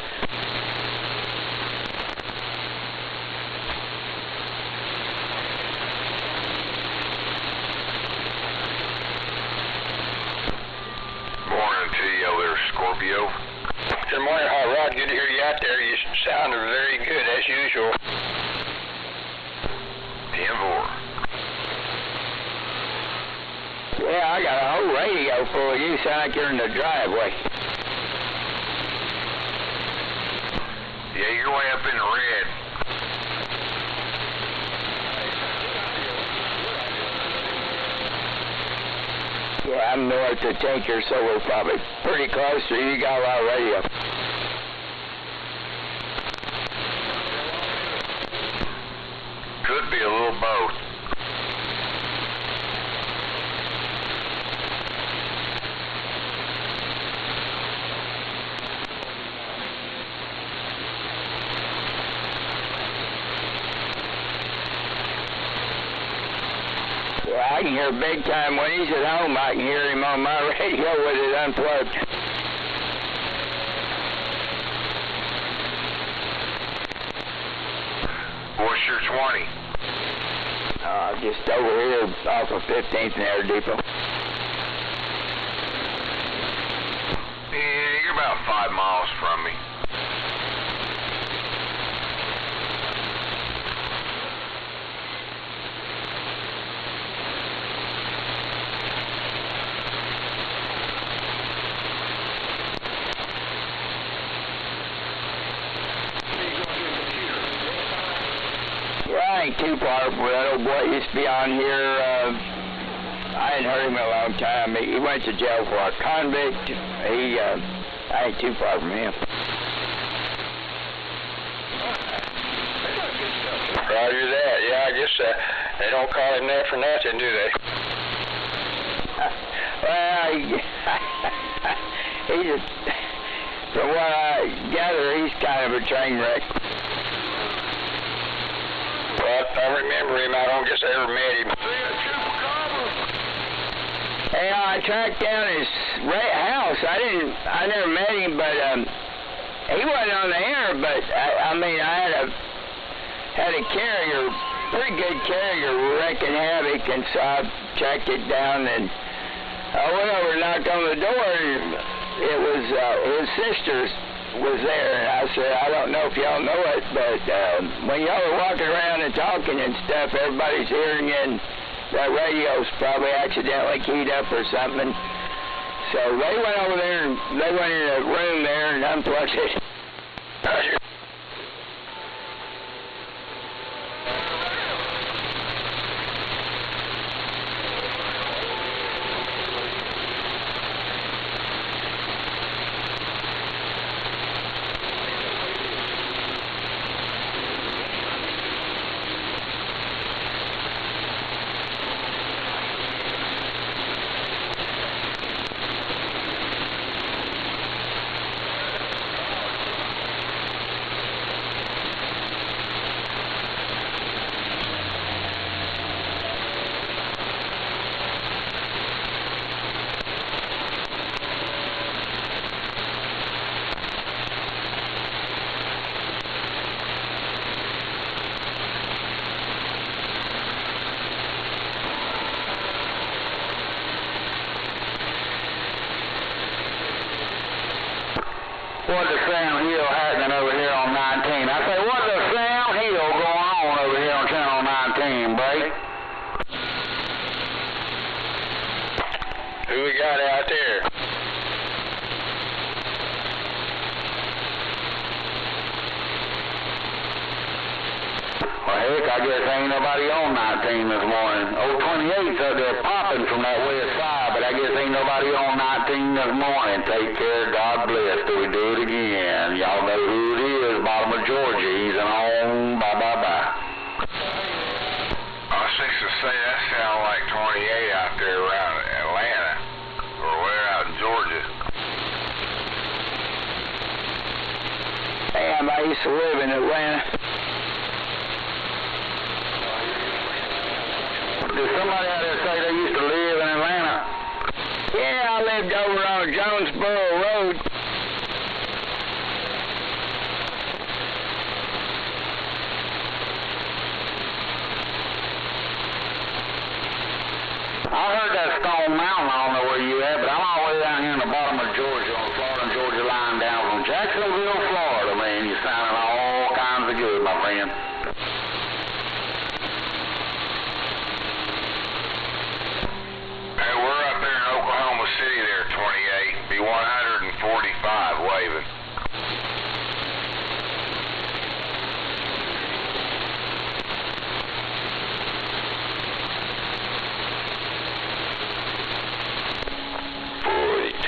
Morning to you over there, Scorpio. Good morning, Hot Rod. Good to hear you out there. You sound very good, as usual. 10-4. Yeah, I got a whole radio full of you. Sound like you're in the driveway. Yeah, you're way up in the red. Yeah, I'm north of Tinker, so we're probably pretty close to you. You got a lot of radio. Could be a little both. Yeah, I can hear big time when he's at home. I can hear him on my radio with it unplugged. What's your 20? Just over here off of 15th and Air Depot. Yeah, you're about 5 miles from me. I ain't too far from that old boy used to be on here. I hadn't heard him in a long time. He went to jail for a convict. I ain't too far from him. Roger that. Yeah, I guess they don't call him that for nothing, do they? Well, he's from what I gather, he's kind of a train wreck. Well, I remember him. I don't guess I ever met him. Hey, I tracked down his house. I never met him, but he wasn't on the air. But I mean, I had a carrier, pretty good carrier, wrecking havoc, and so I tracked it down, and I went over and knocked on the door, and it was his sister's was there, and I said, I don't know if y'all know it, but when y'all are walking around and talking and stuff, everybody's hearing you, and that radio's probably accidentally keyed up or something. So they went over there, and they went in a room there and unplugged it. what the Sam Hill happening over here on 19? I say, what the Sam Hill going on over here on Channel 19, Blake? Who we got out there? Well, heck, I guess ain't nobody on 19 this morning. Old 28's up there popping from that west side, but I guess ain't nobody on 19 this morning. Take care, God bless, till we do it again. Y'all know who it is, bottom of Georgia. He's on. Bye-bye-bye. I was fixing to say that sounded like 28 out there around Atlanta, or where out in Georgia. Damn, I used to live in Atlanta. Did somebody out there say they used to live in Atlanta? Yeah, I lived over on Jonesboro Road. I heard that Stone Mountain, I don't know where you at, but I'm all the way down here in the bottom of Georgia, on the Florida and Georgia line down from Jacksonville, Florida, man. You're sounding all kinds of good, my friend. Hey, we're up there in Oklahoma City there, 28. Be 145 waving.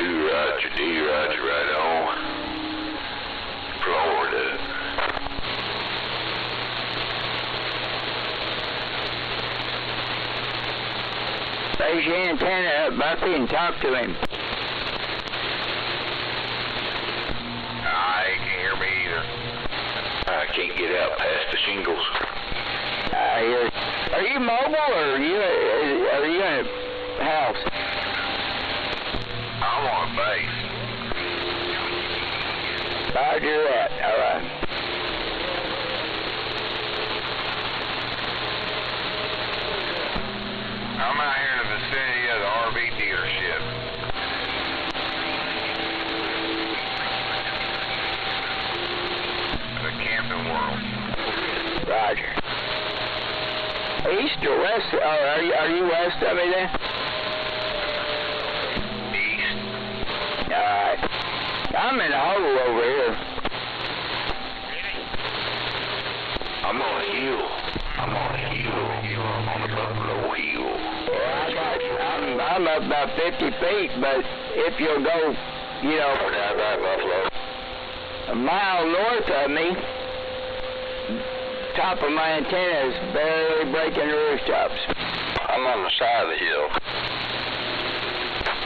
Roger, D. Roger, right on. Florida. Raise your antenna up, Buffy, and talk to him. He can't hear me either. I can't get out past the shingles. Are you mobile, or are you in a house? I'm on a base. Roger that. All right. I'm out here in the vicinity of the RV dealership. The camping world. Roger. East or west? Are you west of me then? East. Alright. I'm in a hole over here. I'm on a hill. I'm on a buffalo hill. I'm up about 50 feet, but if you'll go, Down by Buffalo. a mile north of me, top of my antenna is barely breaking the rooftops. I'm on the side of the hill.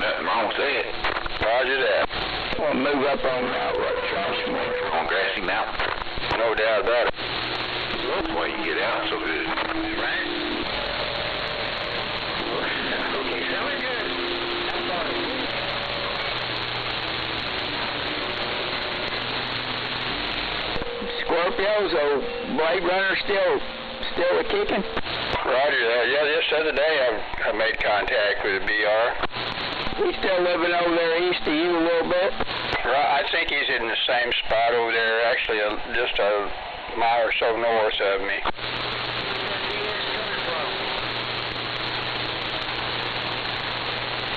Nothing wrong with that. Roger that. I'll move up on On Grassy Mountain. No doubt about it. That's why you get out so good. Right. Scorpios, old Blade Runner still a kicking? Roger that. Yeah, just the other day I made contact with the BR. He's still living over there east of you a little bit? Right, I think he's in the same spot over there, actually just a mile or so north of me.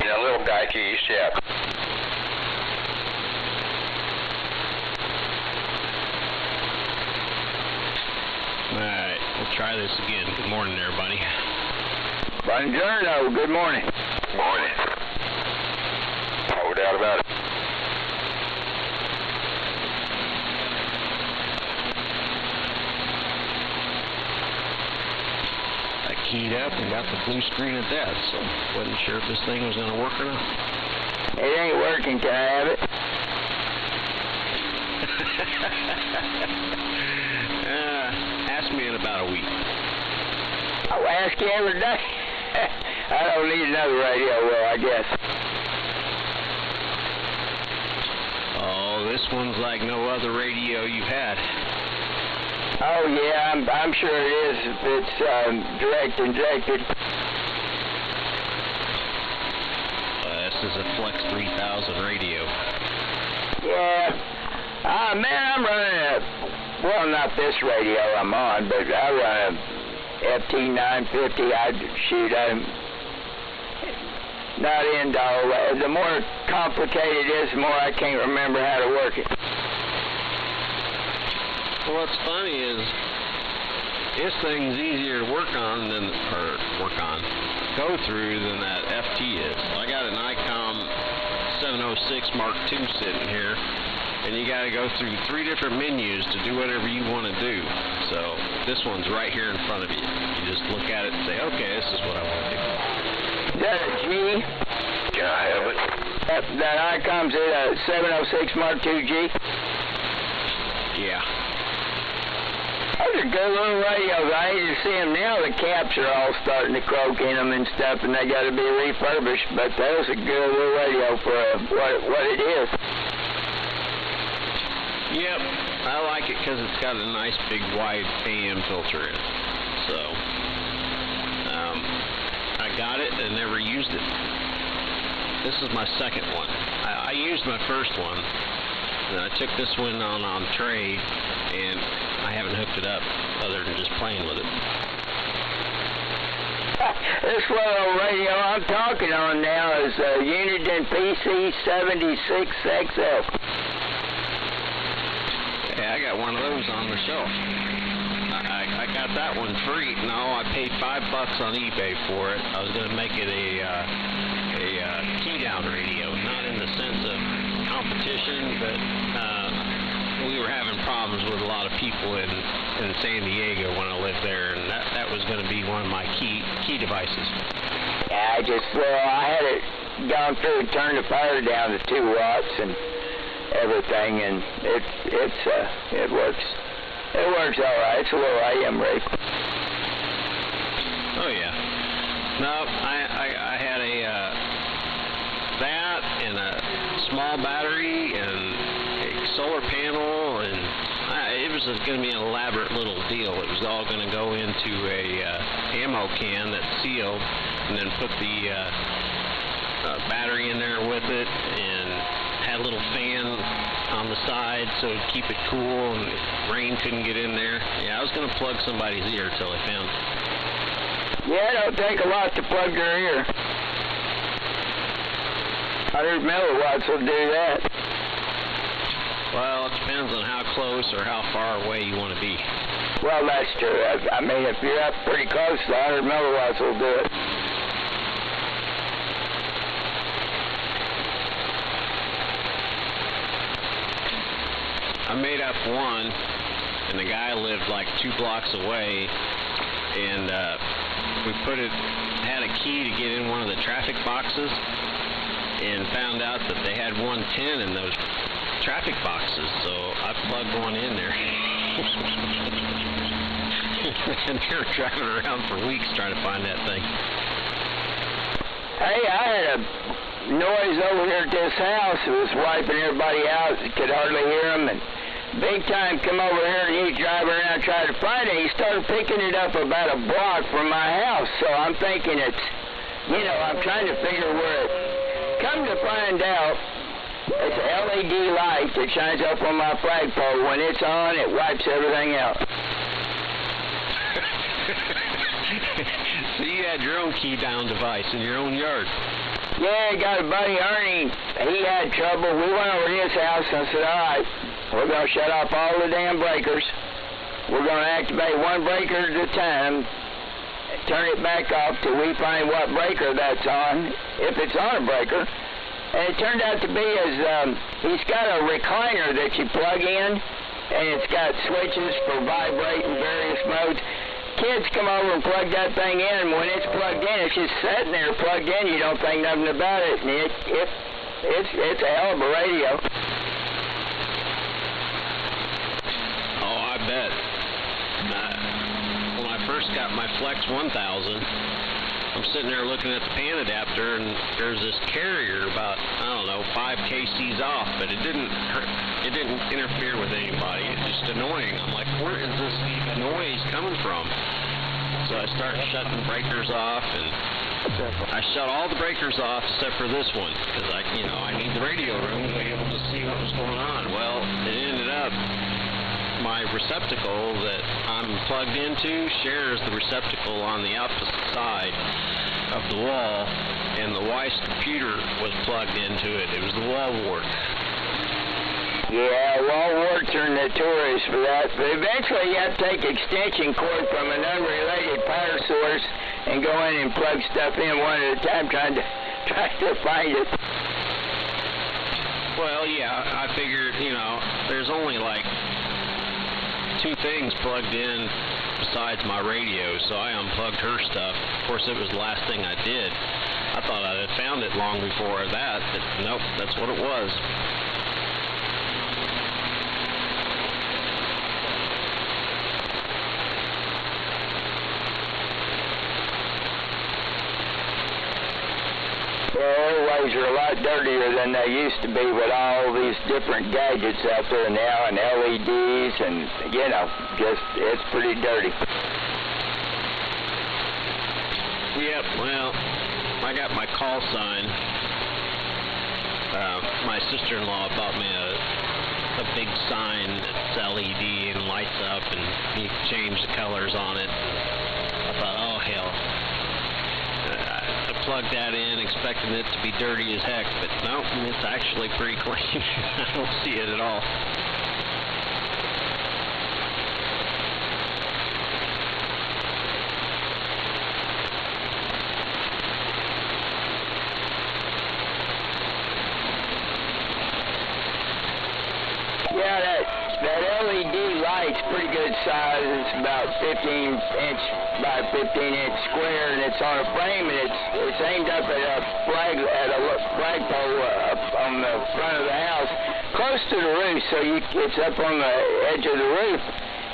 Yeah, a little dyke east, yeah. Alright, we'll try this again. Good morning, everybody. Buongiorno, good morning. Morning. No doubt about it. I keyed up and got the blue screen of death, so wasn't sure if this thing was going to work or not. It ain't working, can I have it? Ask me in about a week. I'll ask you every day. I don't need another radio, well, I guess. Oh, this one's like no other radio you've had. Oh, yeah, I'm sure it is. It's direct injected. This is a Flex 3000 radio. Yeah, Man, I'm running well, not this radio I'm on, but I run a FT950. I'm not into all that. The more complicated it is, the more I can't remember how to work it. Well, what's funny is this thing's easier to go through than that FT is. I got an ICOM 706 Mark II sitting here, and you got to go through 3 different menus to do whatever you want to do. So this one's right here in front of you. You just look at it and say, okay, this is what I want to do. Is that a G? Can I have it? That ICOM's a 706 Mark II G? Yeah. Those are good little radios. I hate to see them now. The caps are all starting to croak in them and stuff, and they got to be refurbished. But that was a good little radio for what it is. Yep, I like it because it's got a nice big wide AM filter in it. So, I got it and never used it. This is my second one. I used my first one, and I took this one on trade, and I haven't hooked it up other than just playing with it. This little radio I'm talking on now is a Uniden PC76XL. Yeah, I got one of those on the shelf. I got that one free. No, I paid $5 on eBay for it. I was going to make it a key-down radio, not in the sense of competition, but we were having problems with a lot of people in San Diego when I lived there, and that was going to be one of my key devices. Yeah, I had it gone through and turned the power down to 2 watts and everything, and it works. It works all right. It's a little AM rig. Oh yeah. No, I had that and a small battery and a solar panel, and it was going to be an elaborate little deal. It was all going to go into a ammo can that's sealed, and then put the battery in there with it, and had a little fan on the side so it'd keep it cool and rain couldn't get in there. Yeah, I was going to plug somebody's ear till I found it. Yeah, it don't take a lot to plug their ear. 100 milliwatts will do that. Well, it depends on how close or how far away you want to be. Well, that's true. I mean, if you're up pretty close, the 100 milliwatts will do it. I made up one, and the guy lived like 2 blocks away, and we had a key to get in one of the traffic boxes, and found out that they had 110 in those traffic boxes, so I plugged one in there. And they were driving around for weeks trying to find that thing. Hey, I had a noise over here at this house. It was wiping everybody out. You could hardly hear them, and big time come over here, and he's driving around trying to find it. He started picking it up about a block from my house, so I'm thinking I'm trying to figure where it. Come to find out, it's an LED light that shines up on my flagpole. When it's on, it wipes everything out. So you had your own key-down device in your own yard? Yeah, got a buddy, Ernie. He had trouble. We went over to his house and I said, all right, we're going to shut off all the damn breakers. We're going to activate one breaker at a time, turn it back off till we find what breaker that's on, if it's on a breaker. And it turned out to be he's got a recliner that you plug in, and it's got switches for vibrating various modes. Kids come over and plug that thing in, and when it's plugged in, it's just sitting there plugged in. You don't think nothing about it, and it's a hell of a radio. Oh, I bet. When I first got my Flex 1000, I'm sitting there looking at the pan adapter, and there's this carrier about, 5 kcs off, but it didn't interfere with anybody. It's just annoying. I'm like, where is this noise coming from? So I started shutting breakers off, and I shut all the breakers off except for this one, because I need the radio room to be able to see what was going on. Well, it ended my receptacle that I'm plugged into shares the receptacle on the opposite side of the wall, and the wife's computer was plugged into it. It was the wall wart. Yeah, wall warts are notorious for that, but eventually you have to take extension cord from an unrelated power source and go in and plug stuff in one at a time, trying to find it. Well, yeah, I figured, you know, there's only like 2 things plugged in besides my radio, so I unplugged her stuff. Of course, it was the last thing I did. I thought I had found it long before that, but nope, that's what it was. Well, airways are a lot dirtier than they used to be with all these different gadgets out there now, and LEDs, and, you know, just, it's pretty dirty. Yep, well, I got my call sign. My sister-in-law bought me a big sign that's LED and lights up, and you can change the colors on it. I thought, oh, hell. I plugged that in expecting it to be dirty as heck, but no, it's actually pretty clean. I don't see it at all. Yeah, that LED light's pretty good size. It's about 15-inch by 15-inch square, and it's on a frame, and it's aimed up at a flagpole up on the front of the house, close to the roof. So it's up on the edge of the roof.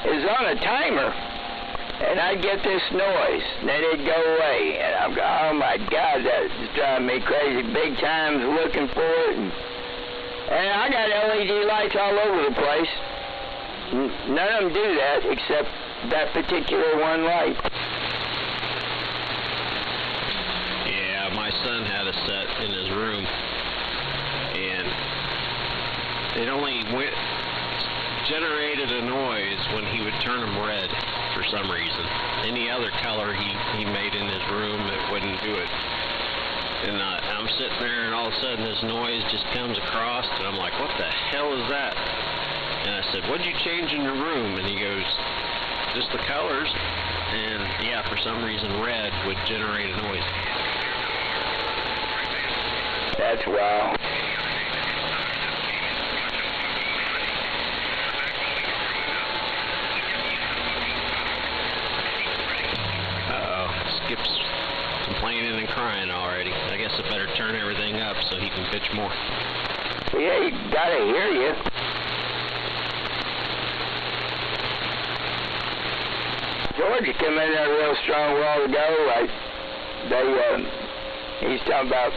It's on a timer, and I'd get this noise, and then it'd go away, and I'm going, oh my God, that's driving me crazy. Big times looking for it. And I got LED lights all over the place. None of them do that except that particular one light. Yeah, my son had a set in his room, and it only generated a noise when he would turn them red for some reason. Any other color he made in his room, it wouldn't do it. And I'm sitting there, and all of a sudden this noise just comes across, and I'm like, what the hell is that? And I said, what'd you change in your room? And he goes, just the colors. And yeah, for some reason red would generate a noise. That's wild. Uh-oh, Skip's complaining and crying already. I guess I better turn everything up so he can pitch more. Yeah, he gotta hear you. Georgia came in there real strong a while ago. He's talking about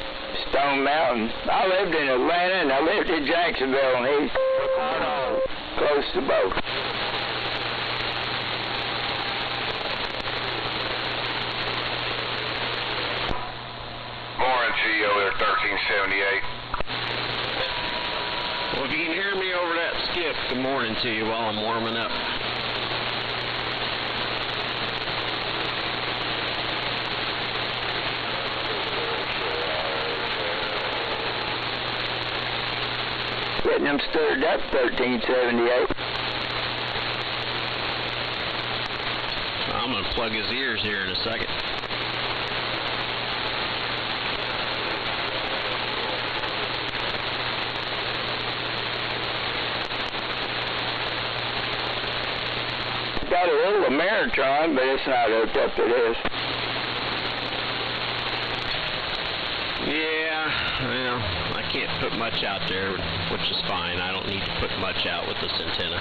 Stone Mountain. I lived in Atlanta and I lived in Jacksonville, and he's close to both. Morning, CEO there, 1378. Well, if you can hear me over that skip, good morning to you while I'm warming up. Getting them stirred up, 1378. I'm going to plug his ears here in a second. Got a little Ameritron, but it's not hooked up to this. Yeah, well, I can't put much out there, which is fine. I don't need to put much out with this antenna.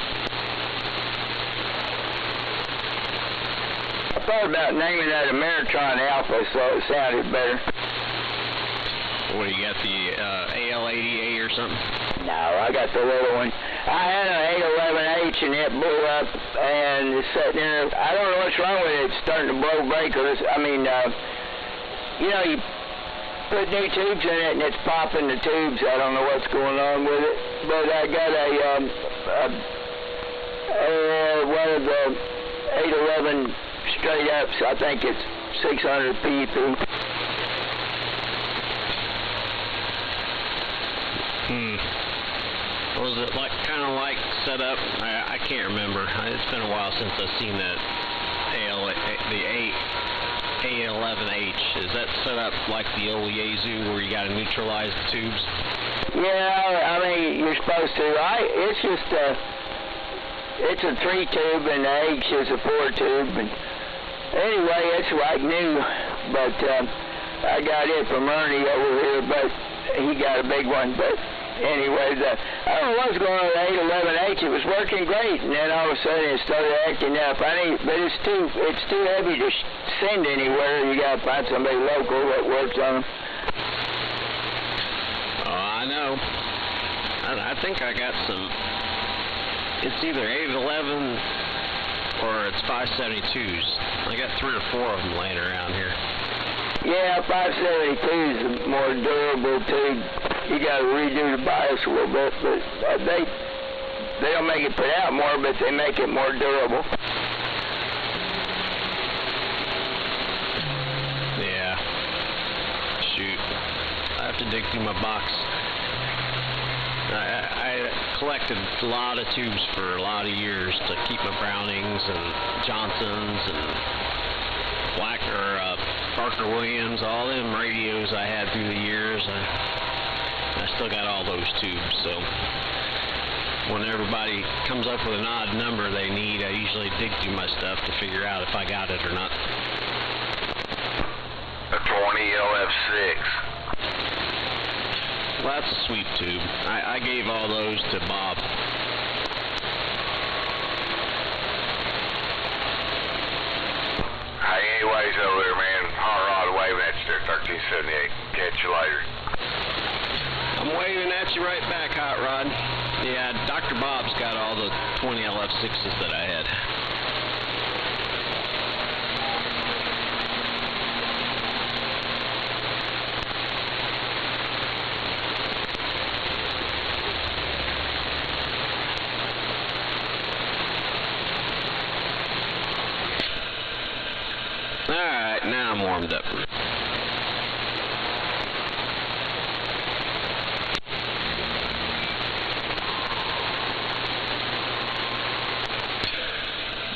I thought about naming that Ameritron Alpha so it sounded better. What, you got the AL80A or something? No, I got the little one. I had an 811H and it blew up, and it's sitting there. I don't know what's wrong with it. It's starting to blow breakers. I mean, you know, you put new tubes in it and it's popping the tubes. I don't know what's going on with it. But I got a One of the 811 straight ups, I think it's 600 pp. Was it like kind of like set up? I can't remember. It's been a while since I've seen that A11H. Is that set up like the old Yaesu where you got to neutralize the tubes? Yeah, I mean you're supposed to. It's just it's a 3-tube and the H is a 4-tube. And anyway, it's like new, but I got it from Ernie over here, but he got a big one. But anyway, I don't know what's going on with the 811H. It was working great, and then all of a sudden it started acting up. But it's too heavy to send anywhere. You got to find somebody local that works on them. Oh, I know. I think I got some. It's either 811 or it's 572s. I got 3 or 4 of them laying around here. Yeah, 572 is a more durable tube. You got to redo the bias a little bit, but they don't make it put out more, but they make it more durable. Yeah. Shoot. I have to dig through my box. I collected a lot of tubes for a lot of years to keep my Brownings and Johnsons and Parker Williams, all them radios I had through the years. I still got all those tubes, so when everybody comes up with an odd number they need, I usually dig through my stuff to figure out if I got it or not. A 20 LF6. Well, that's a sweet tube. I gave all those to Bob. Hey, anyways, over there, man. Hot rod waving at you there, 1378. Catch you later. I'm waving at you right back, Hot Rod. Yeah, Dr. Bob's got all the 20 LF6s that I had. Alright, now I'm warmed up.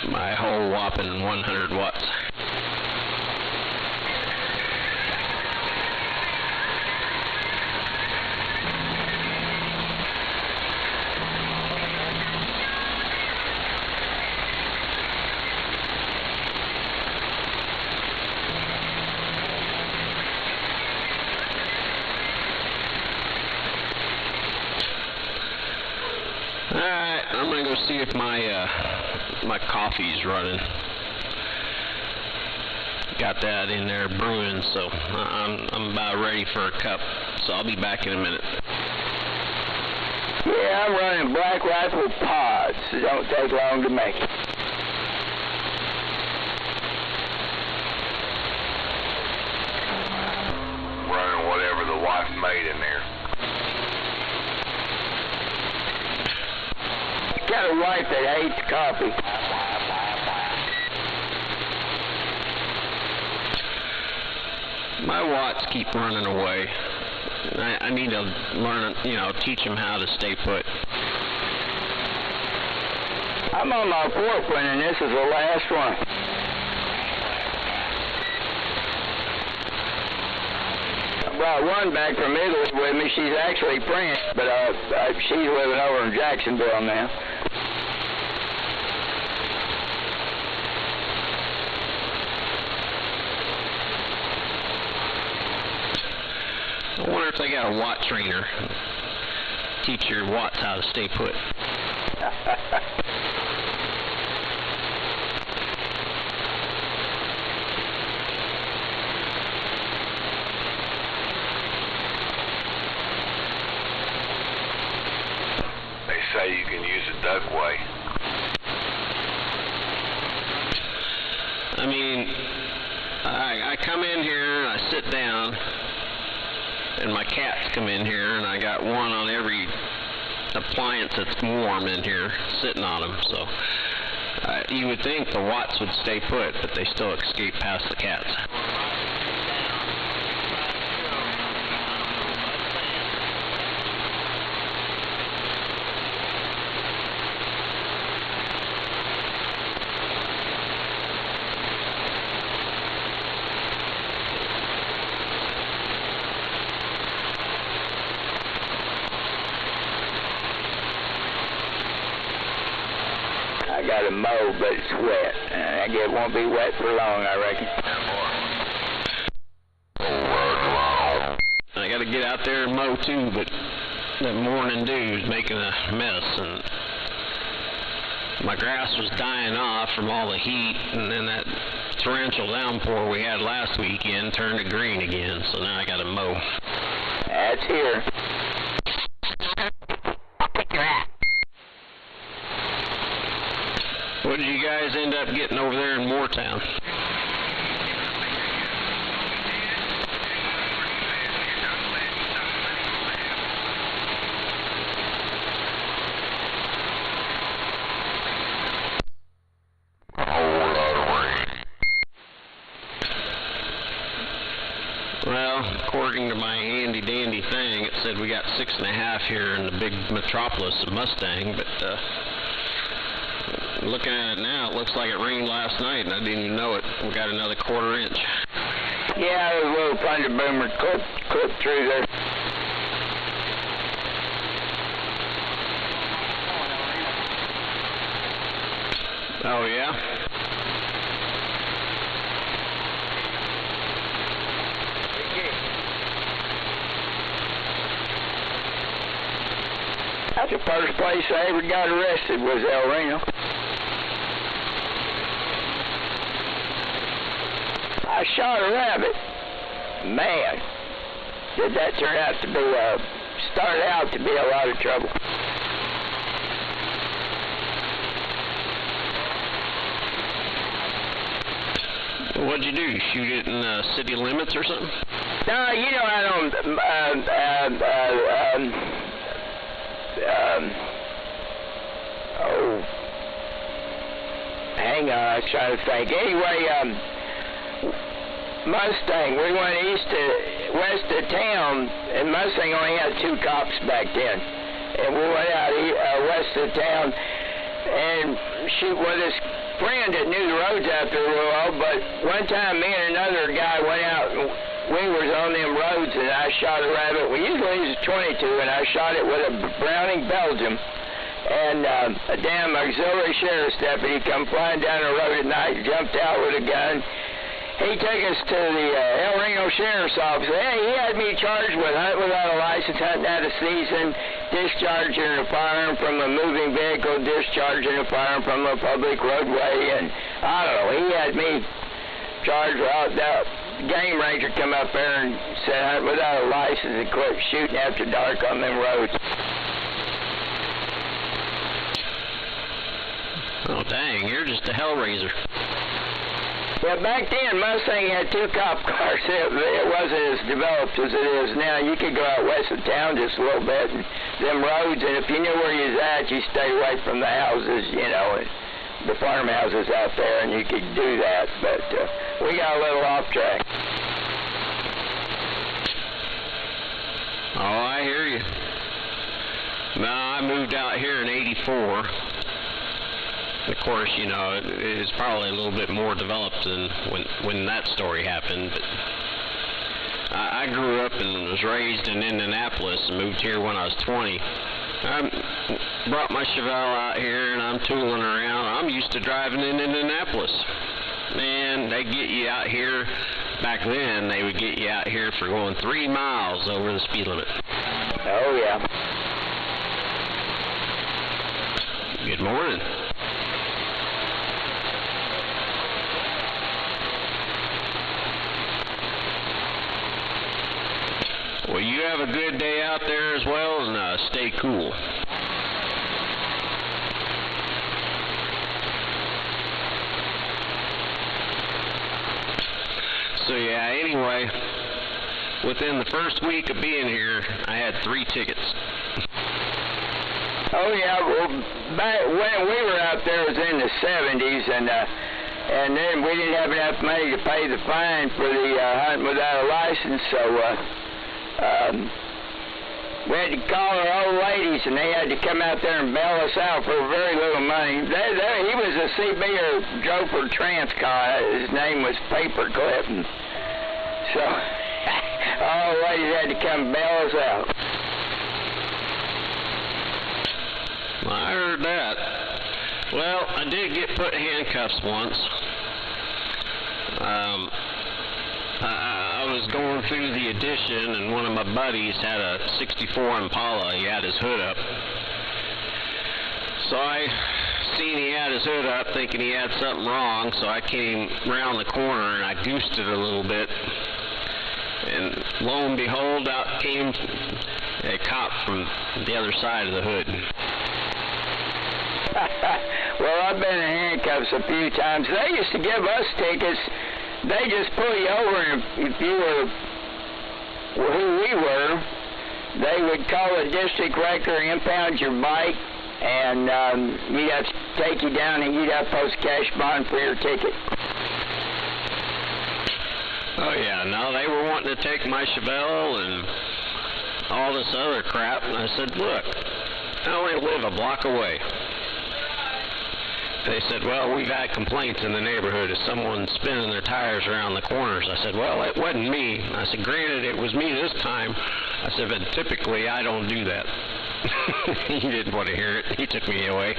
My whole whopping 100 watts. Alright, I'm gonna go see if my coffee's running. Got that in there brewing, so I'm about ready for a cup. So I'll be back in a minute. Yeah, I'm running Black Rifle pods. It don't take long to make it. Running whatever the wife made in there. Got a wife that hates coffee. My watts keep running away. I need to learn, teach them how to stay put. I'm on my 4th one, and this is the last one. I brought one back from Italy with me. She's actually French, but she's living over in Jacksonville now. I wonder if they got a watt trainer. Teach your watts how to stay put. They say you can use a duckway. I mean, I come in here and I sit down, and my cats come in here, and I got one on every appliance that's warm in here, sitting on them. So you would think the watts would stay put, but they still escape past the cats. I got to mow, but it's wet. I guess it won't be wet for long, I reckon. I got to get out there and mow too, but that morning dew is making a mess, and my grass was dying off from all the heat, and then that torrential downpour we had last weekend turned to green again, so now I got to mow. That's here. What did you guys end up getting over there in Moortown? Well, according to my handy-dandy thing, it said we got 6.5 here in the big metropolis of Mustang, but looking at it now, it looks like it rained last night, and I didn't even know it. We got another 1/4 inch. Yeah, a little thunder boomer clipped through there. Oh, yeah? That's the first place I ever got arrested was El Reno. I shot a rabbit. Man, did that turn out to be start out to be a lot of trouble. What'd you do? Shoot it in city limits or something? No, you know I don't. Hang on, I was trying to think. Anyway, Mustang, we went west of town, and Mustang only had 2 cops back then. And we went out west of town, and this friend that knew the roads out there real well, but one time me and another guy went out, and we was on them roads, and I shot a rabbit. We usually use a .22, and I shot it with a Browning Belgium. And a damn auxiliary sheriff's deputy come flying down the road at night, jumped out with a gun. He took us to the El Reno Sheriff's Office. Hey, he had me charged with hunting without a license, hunting out of season, discharging a firearm from a moving vehicle, discharging a firearm from a public roadway, and I don't know, he had me charged with that. Game ranger come up there and said hunt without a license and quit shooting after dark on them roads. Oh, dang, you're just a hellraiser. Well, back then, Mustang had 2 cop cars. It wasn't as developed as it is now. You could go out west of town just a little bit, and them roads, and if you knew where you was at, you stay away from the houses, you know, the farmhouses out there, and you could do that. But we got a little off track. Oh, I hear you. No, I moved out here in '84. Of course, you know, it's probably a little bit more developed than when that story happened, but I grew up and was raised in Indianapolis and moved here when I was 20. I brought my Chevelle out here and I'm tooling around. I'm used to driving in Indianapolis. Man, they get you out here, back then they would get you out here for going 3 miles over the speed limit. Oh, yeah. Good morning. Well, you have a good day out there as well, and stay cool. So yeah, anyway, within the first week of being here, I had 3 tickets. Oh yeah, well, back when we were out there, it was in the 70s, and then we didn't have enough money to pay the fine for the hunting without a license, so we had to call our old ladies, and they had to come out there and bail us out for very little money. He was a CB or drove for Transcon. His name was Paperclip, and so our old ladies had to come bail us out. Well, I heard that. Well, I did get put in handcuffs once. I was going through the addition, and one of my buddies had a 64 Impala. He had his hood up. So I seen he had his hood up, thinking he had something wrong, so I came around the corner, and I goosed it a little bit. And lo and behold, out came a cop from the other side of the hood. Well, I've been in handcuffs a few times. They used to give us tickets. They just pull you over, and if you were who we were, they would call a district record, impound your bike, and you'd have to take you down, and you'd have to post a cash bond for your ticket. Oh yeah, no, they were wanting to take my Chevelle and all this other crap, and I said, look, I only live a block away. They said, well, we've had complaints in the neighborhood of someone spinning their tires around the corners. I said, well, it wasn't me. I said, granted, it was me this time. I said, but typically I don't do that. He didn't want to hear it. He took me away.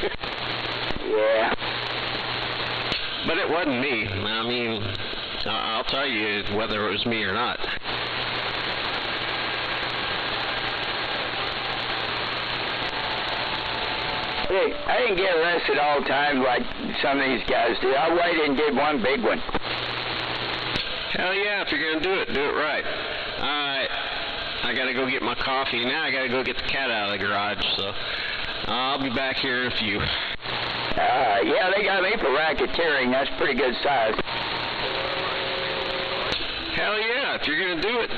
Yeah. But it wasn't me. I mean, I'll tell you whether it was me or not. Hey, I didn't get arrested all the time like some of these guys do. I waited and did one big one. Hell yeah, if you're going to do it right. I got to go get my coffee. Now I got to go get the cat out of the garage, so I'll be back here in a few. Yeah, they got me for racketeering. That's pretty good size. Hell yeah, if you're going to do it.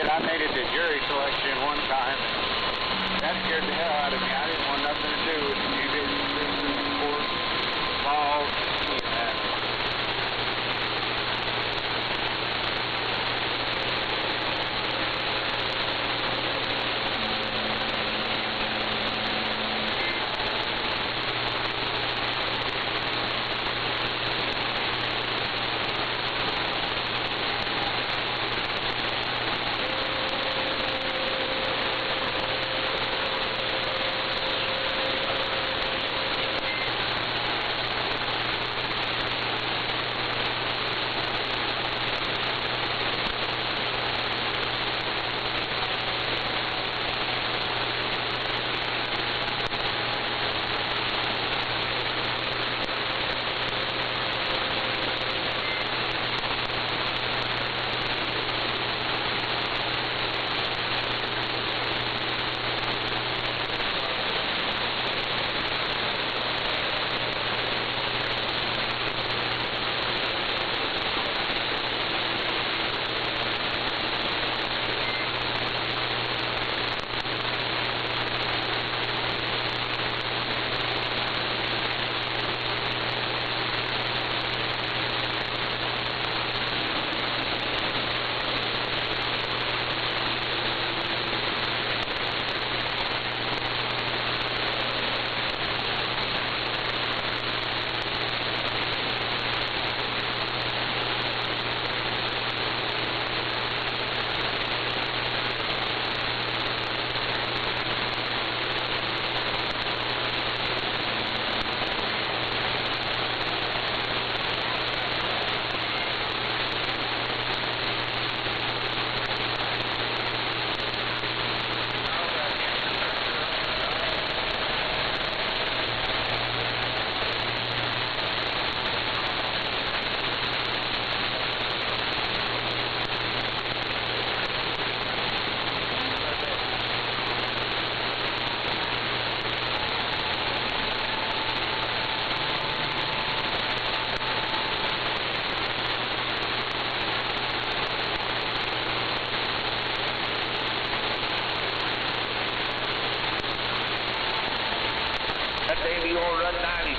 I made it to jury selection one time. That scared the hell out of me. I didn't want nothing to do with you getting court, laws, any of that.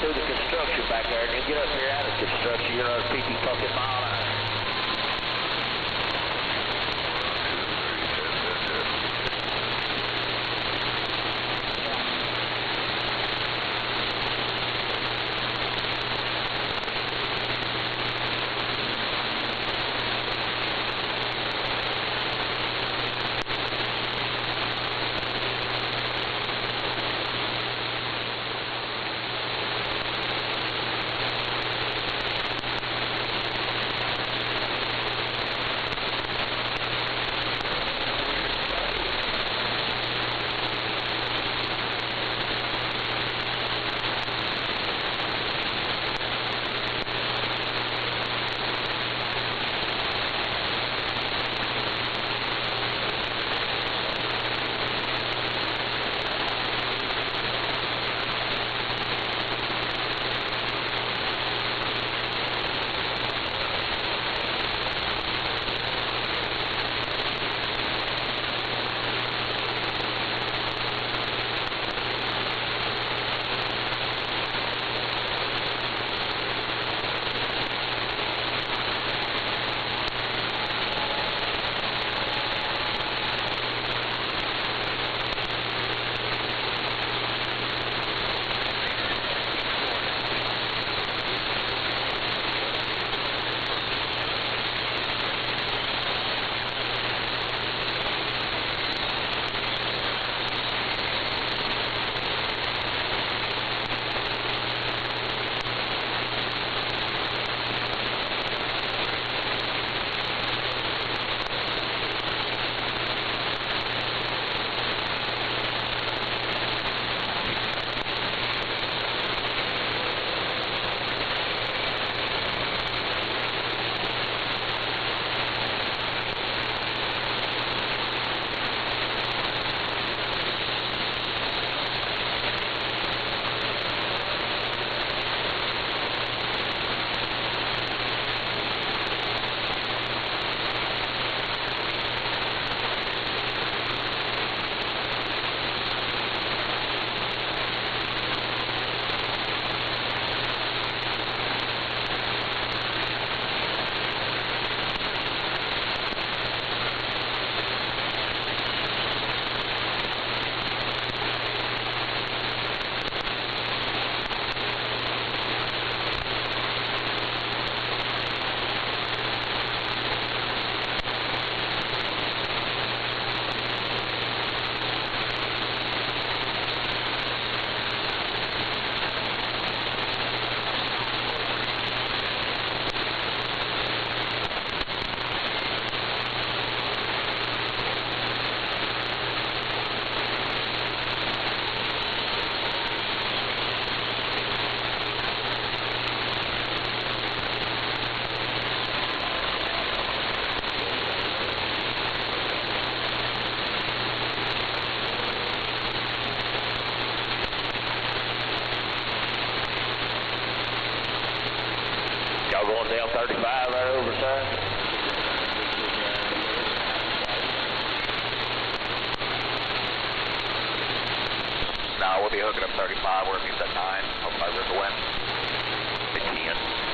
through the construction back there, and you get up here out of construction, you're at 50 fucking mile an hour. Y'all going down 35 there overside? No, we'll be hooking up 35. We're at 9 up by Riverwind. At 10.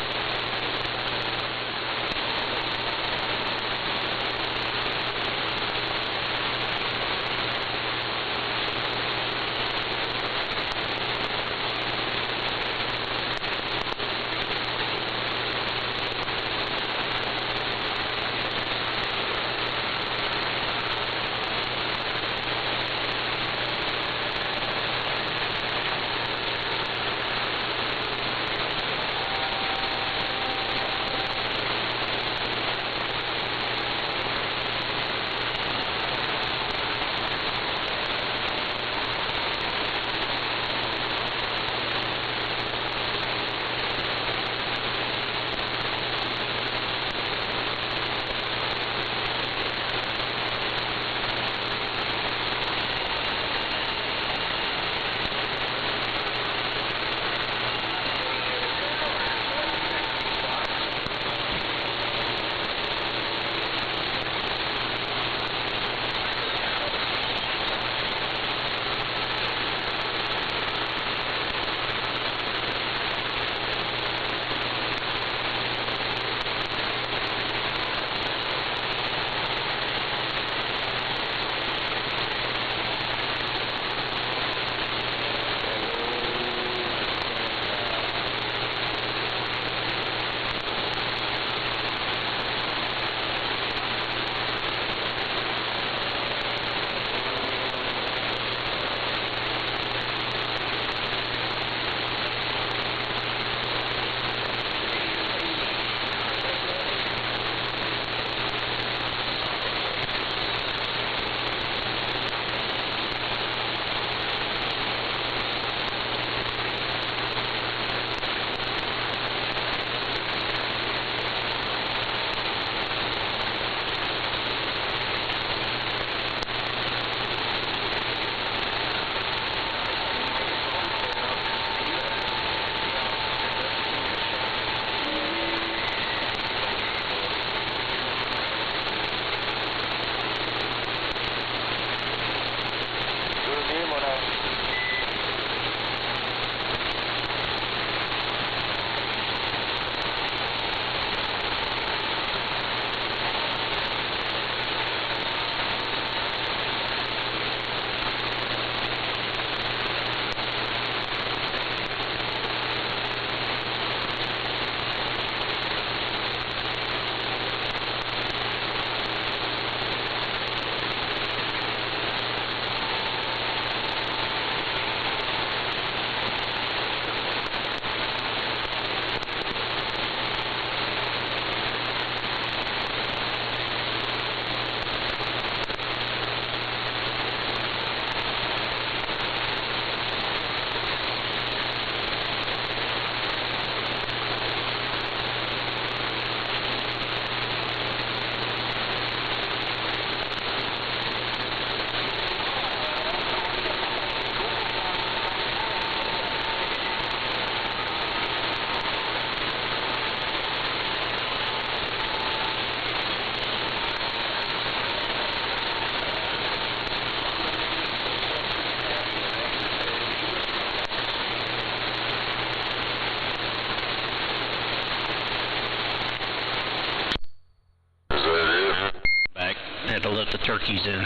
Had to let the turkeys in.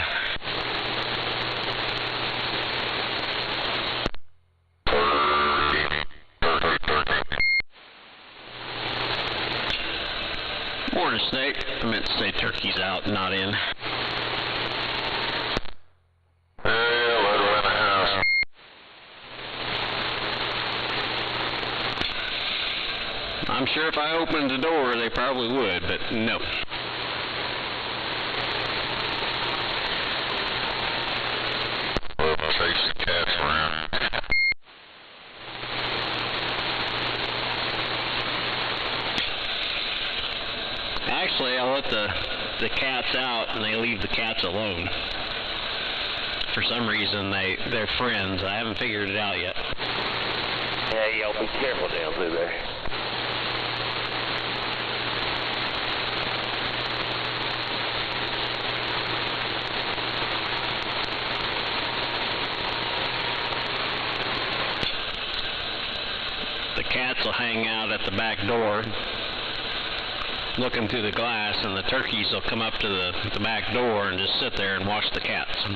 Morning, Snake. I meant to say turkeys out, not in. I'm sure if I opened the door, they probably would, but no. Chase the cats around. Actually, I let the cats out, and they leave the cats alone. For some reason, they're friends. I haven't figured it out yet. Yeah, y'all be careful down through there. The cats will hang out at the back door, looking through the glass, and the turkeys will come up to the back door and just sit there and watch the cats.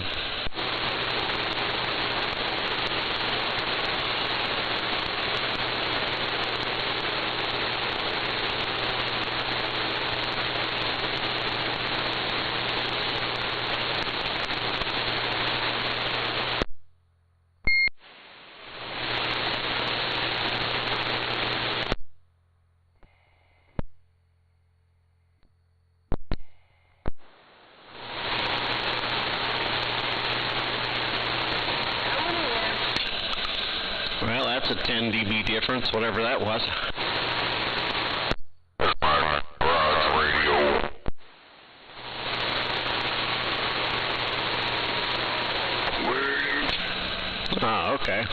Well, that's a 10 dB difference, whatever that was. That's my garage radio. Oh, okay.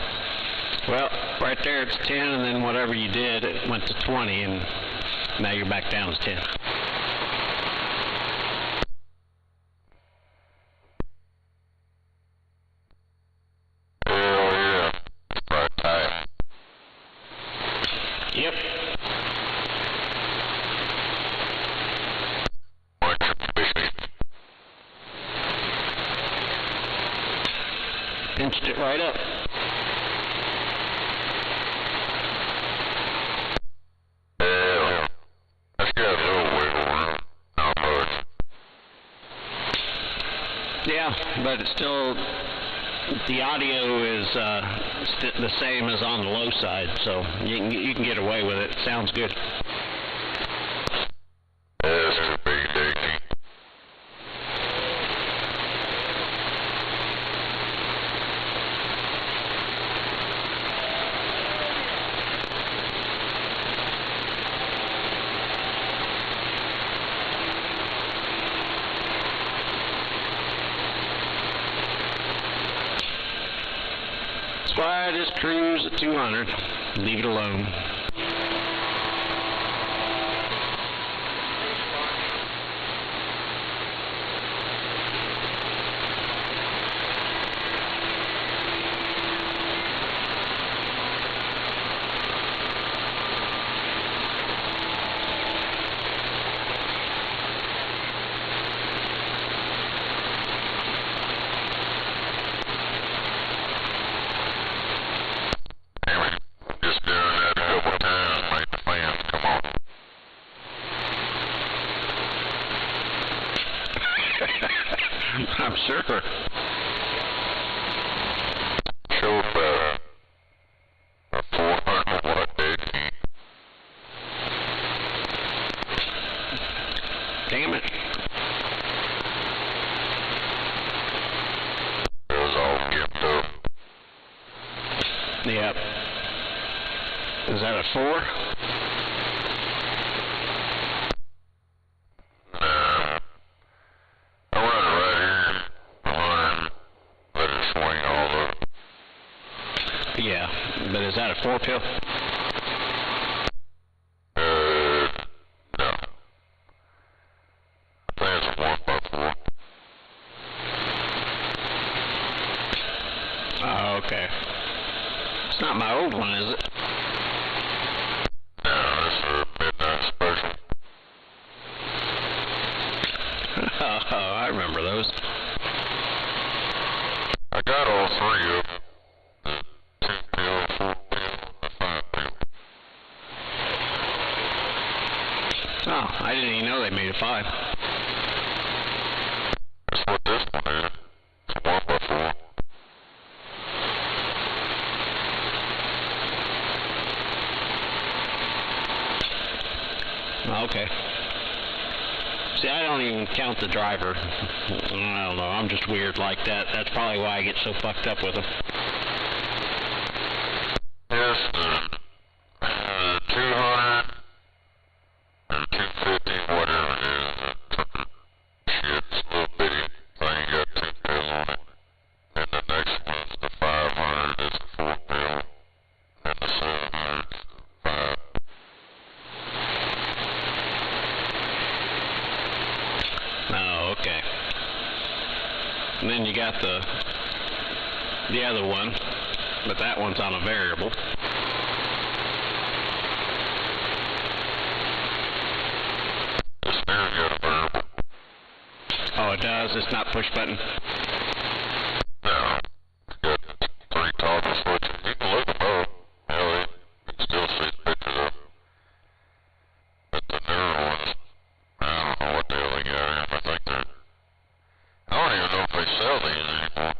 Well, right there it's 10, and then whatever you did, it went to 20, and now you're back down to 10. Yep. Pinched it right up. Yeah, that's got a little wiggle room. Not much. Yeah, but it's still, the audio is the same as on the low side, so you can get away with it. It sounds good. Yeah, it's too big, Dickie. That's why I just cruise at 200. Leave it alone. Just doing that a couple times, made the fans come on. I'm sure. Show about a 400 watt Dickie. Damn it. It was all gimped up. Yep. Is that a 4? Nah. I run it right here. I let it swing all up. Yeah, but is that a 4 pill? No. I think it's a 1x4. Oh, okay. It's not my old one, is it? No, this is a midnight special. I remember those. I got all three of them. The 10-pill, 4-pill, and 5-pill. Oh, I didn't even know they made a 5. That's what this one is. It's a 1x4. Okay. See, I don't even count the driver. I don't know. I'm just weird like that. That's probably why I get so fucked up with them. Yes, the 200 and 250, whatever it is, that shit's a little bitty thing, got 10-pill on it. And the next one's the 500, is the 4-pill, and the 700 is the 5. Oh, okay. And then you got the other one, but that one's on a variable. The steering got a variable. Oh, it does? It's not push button? No, it's got 3 toggle switches. You can look them up. Hell, you can still see pictures of them. But the newer ones, I don't know what the hell they got in them. I think they're, I don't even know if they sell these anymore.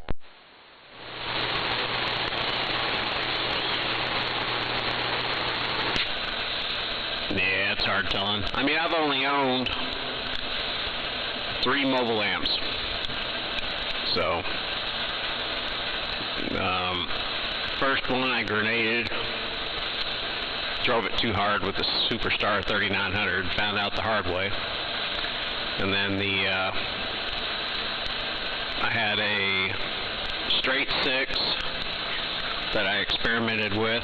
Yeah, it's hard telling. I mean, I've only owned 3 mobile amps. So, first one I grenaded, drove it too hard with the Superstar 3900, found out the hard way. And then I had a straight 6 that I experimented with,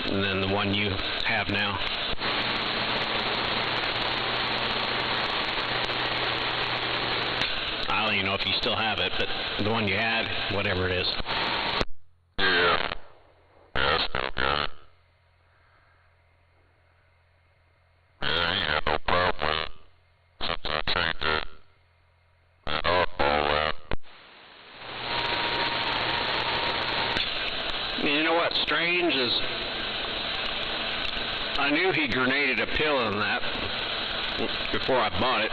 and then the one you have now. I don't even know if you still have it, but the one you had, whatever it is. Yeah. Yeah, I still got it. Yeah, I ain't had no problem with it since I changed that oddball out. You know what's strange is I knew he grenaded a pill in that before I bought it.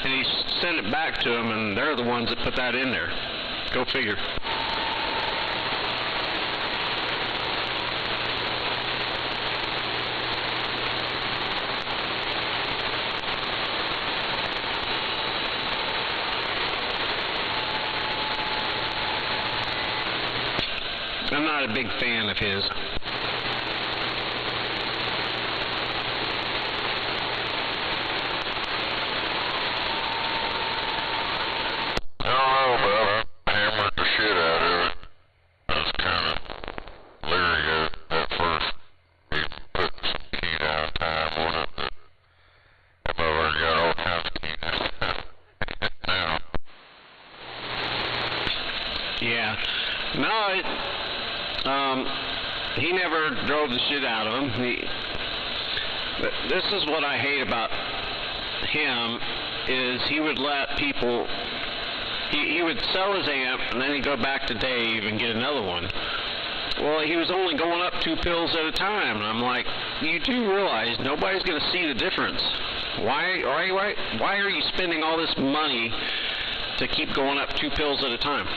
And he sent it back to him, and they're the ones that put that in there. Go figure. I'm not a big fan of his. I don't know, but I hammered the shit out of it. I was kind of leery of it at first. He put some key down time on it, but that motherfucker got all kinds of key down now. Yeah. No, he never drove the shit out of him. But this is what I hate about him, is he would let people, he would sell his amp, and then he'd go back to Dave and get another one. Well, he was only going up 2 pills at a time, and I'm like, you do realize nobody's going to see the difference. Why are you spending all this money to keep going up 2 pills at a time?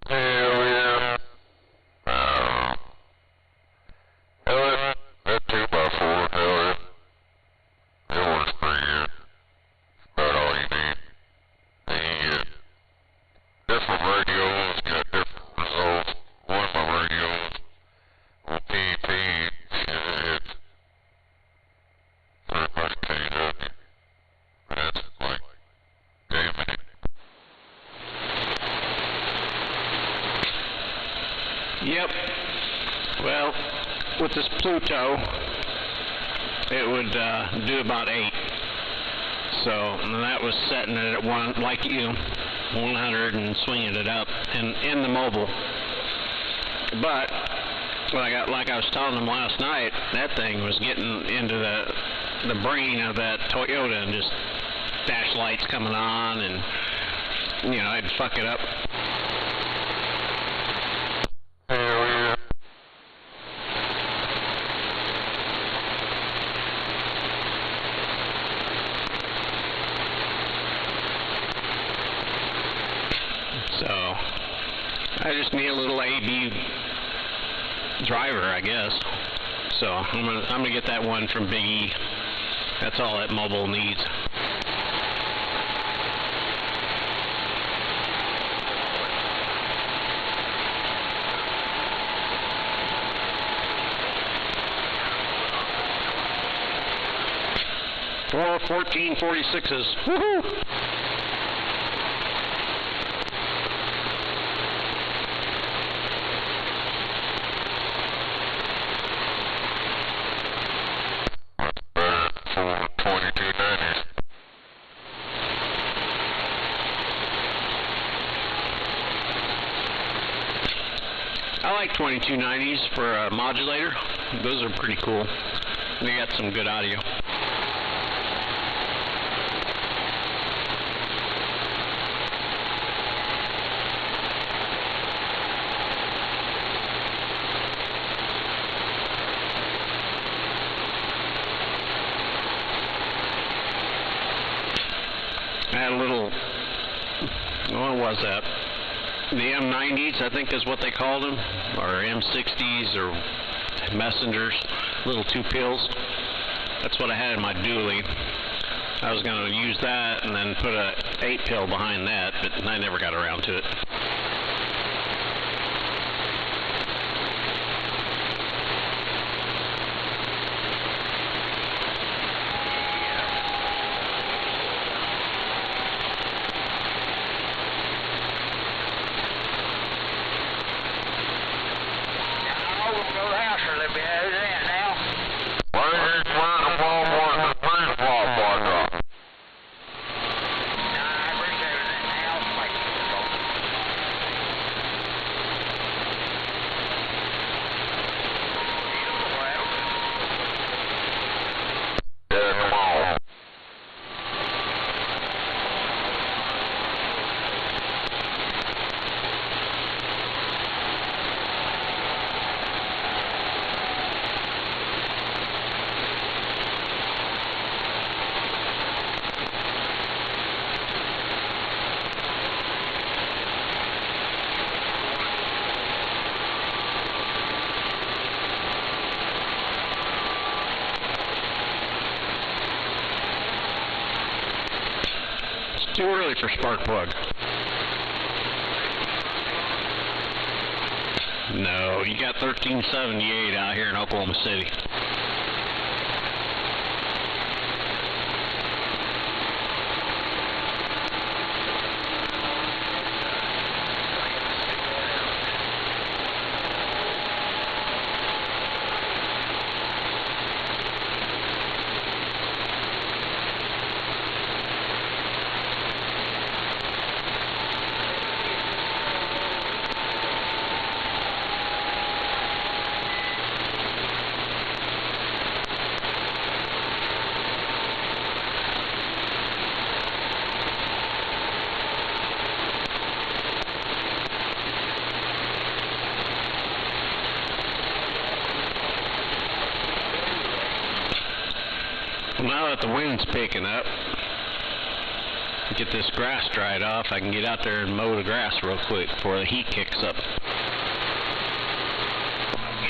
Hell yeah. Hell, that 2x4, hell, it works pretty good. About all you need. And you get different radios, got different results. One of my radios on PEP, it's pretty much KW. That's like gaming it. Yep. Well, with this Pluto, it would do about 8. So that was setting it at 1, like you, 100 and swinging it up in the mobile. But Like I was telling them last night, that thing was getting into the brain of that Toyota, and just dash lights coming on, and I'd fuck it up. So I just need a little AB driver, I guess. So I'm gonna get that one from Big E. That's all that mobile needs. Four 1446s. Woohoo! I like 2290s for a modulator. Those are pretty cool. They got some good audio. I had a little, what was that? The M90s, I think is what they called them, or M60s, or Messengers, little 2 pills. That's what I had in my dually. I was going to use that and then put a 8 pill behind that, but I never got around to it. Too early for spark plug. No, you got 1378 out here in Oklahoma City. Well, now that the wind's picking up, get this grass dried off, I can get out there and mow the grass real quick before the heat kicks up. Get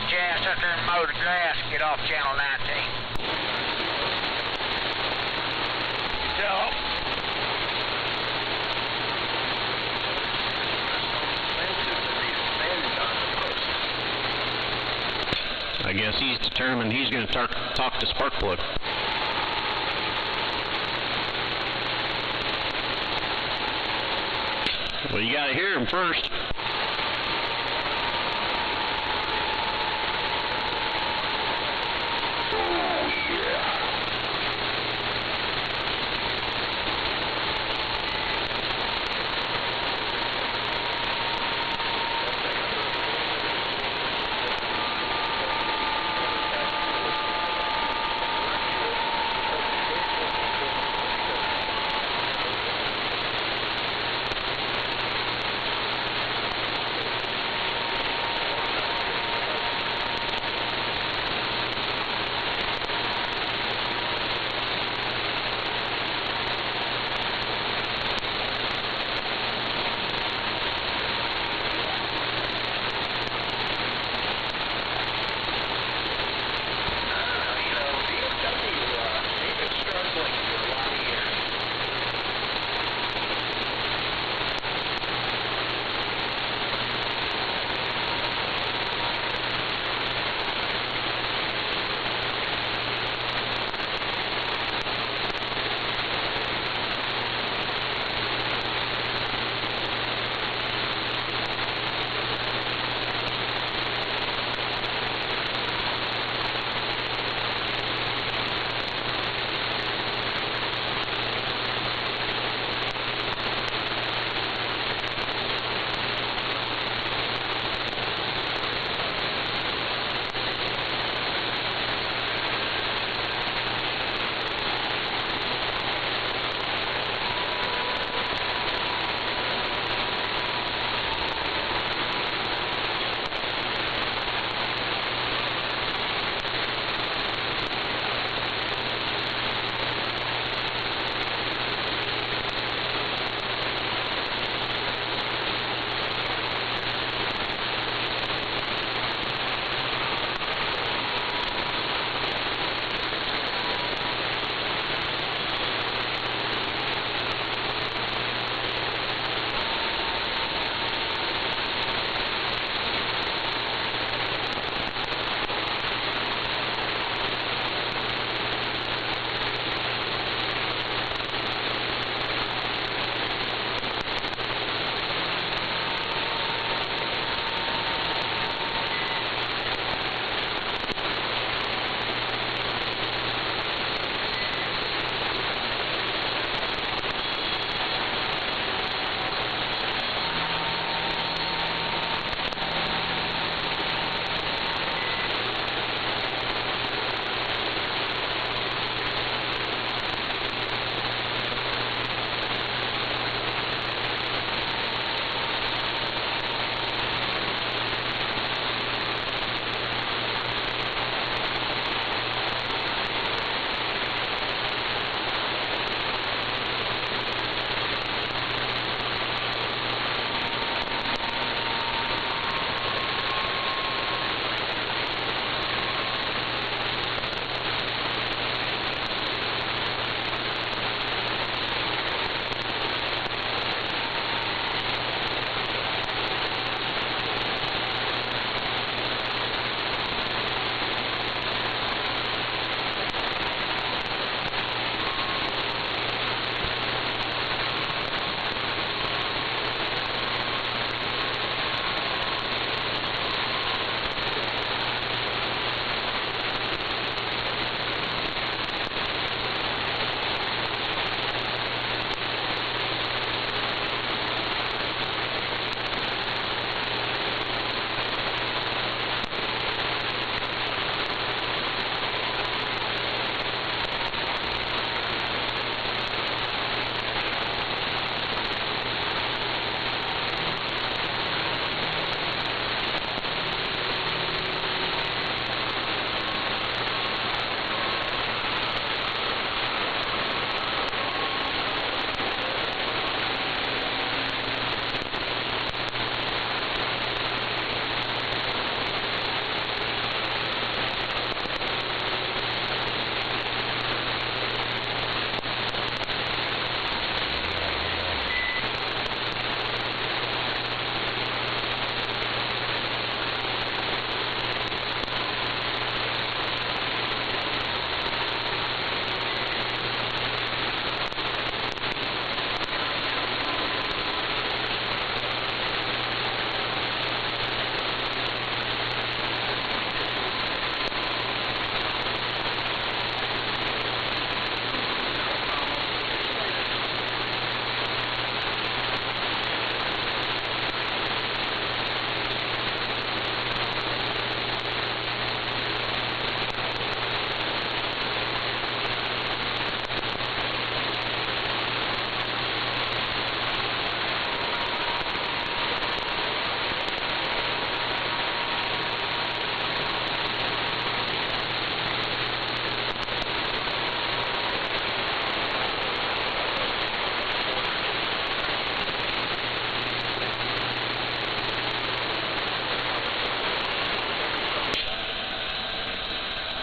your ass out there and mow the grass, get off channel 19. So, I guess he's determined he's going to talk to spark plug. Well, you got to hear him first.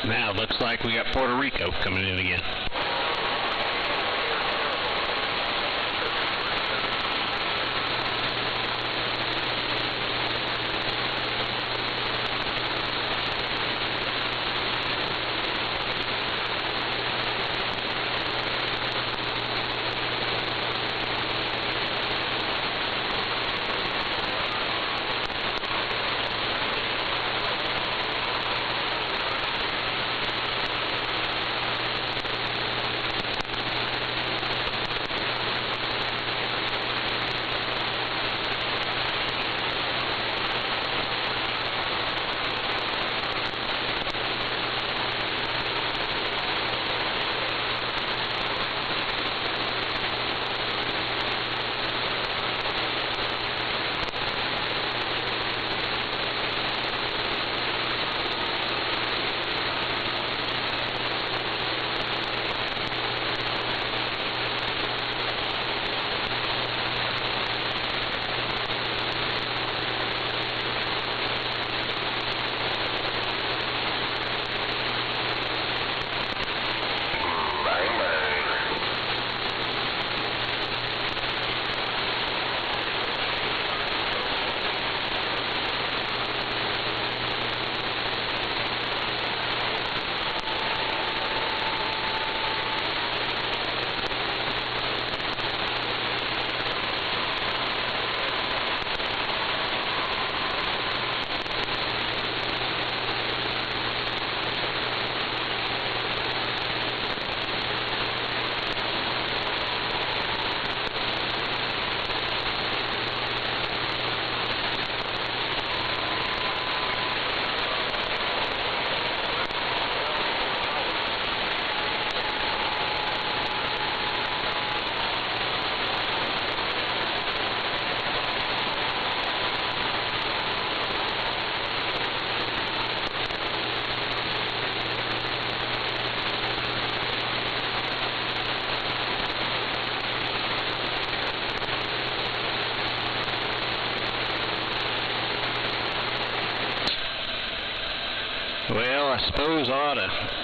Now, looks like we got Puerto Rico coming in again. Well, I suppose I ought to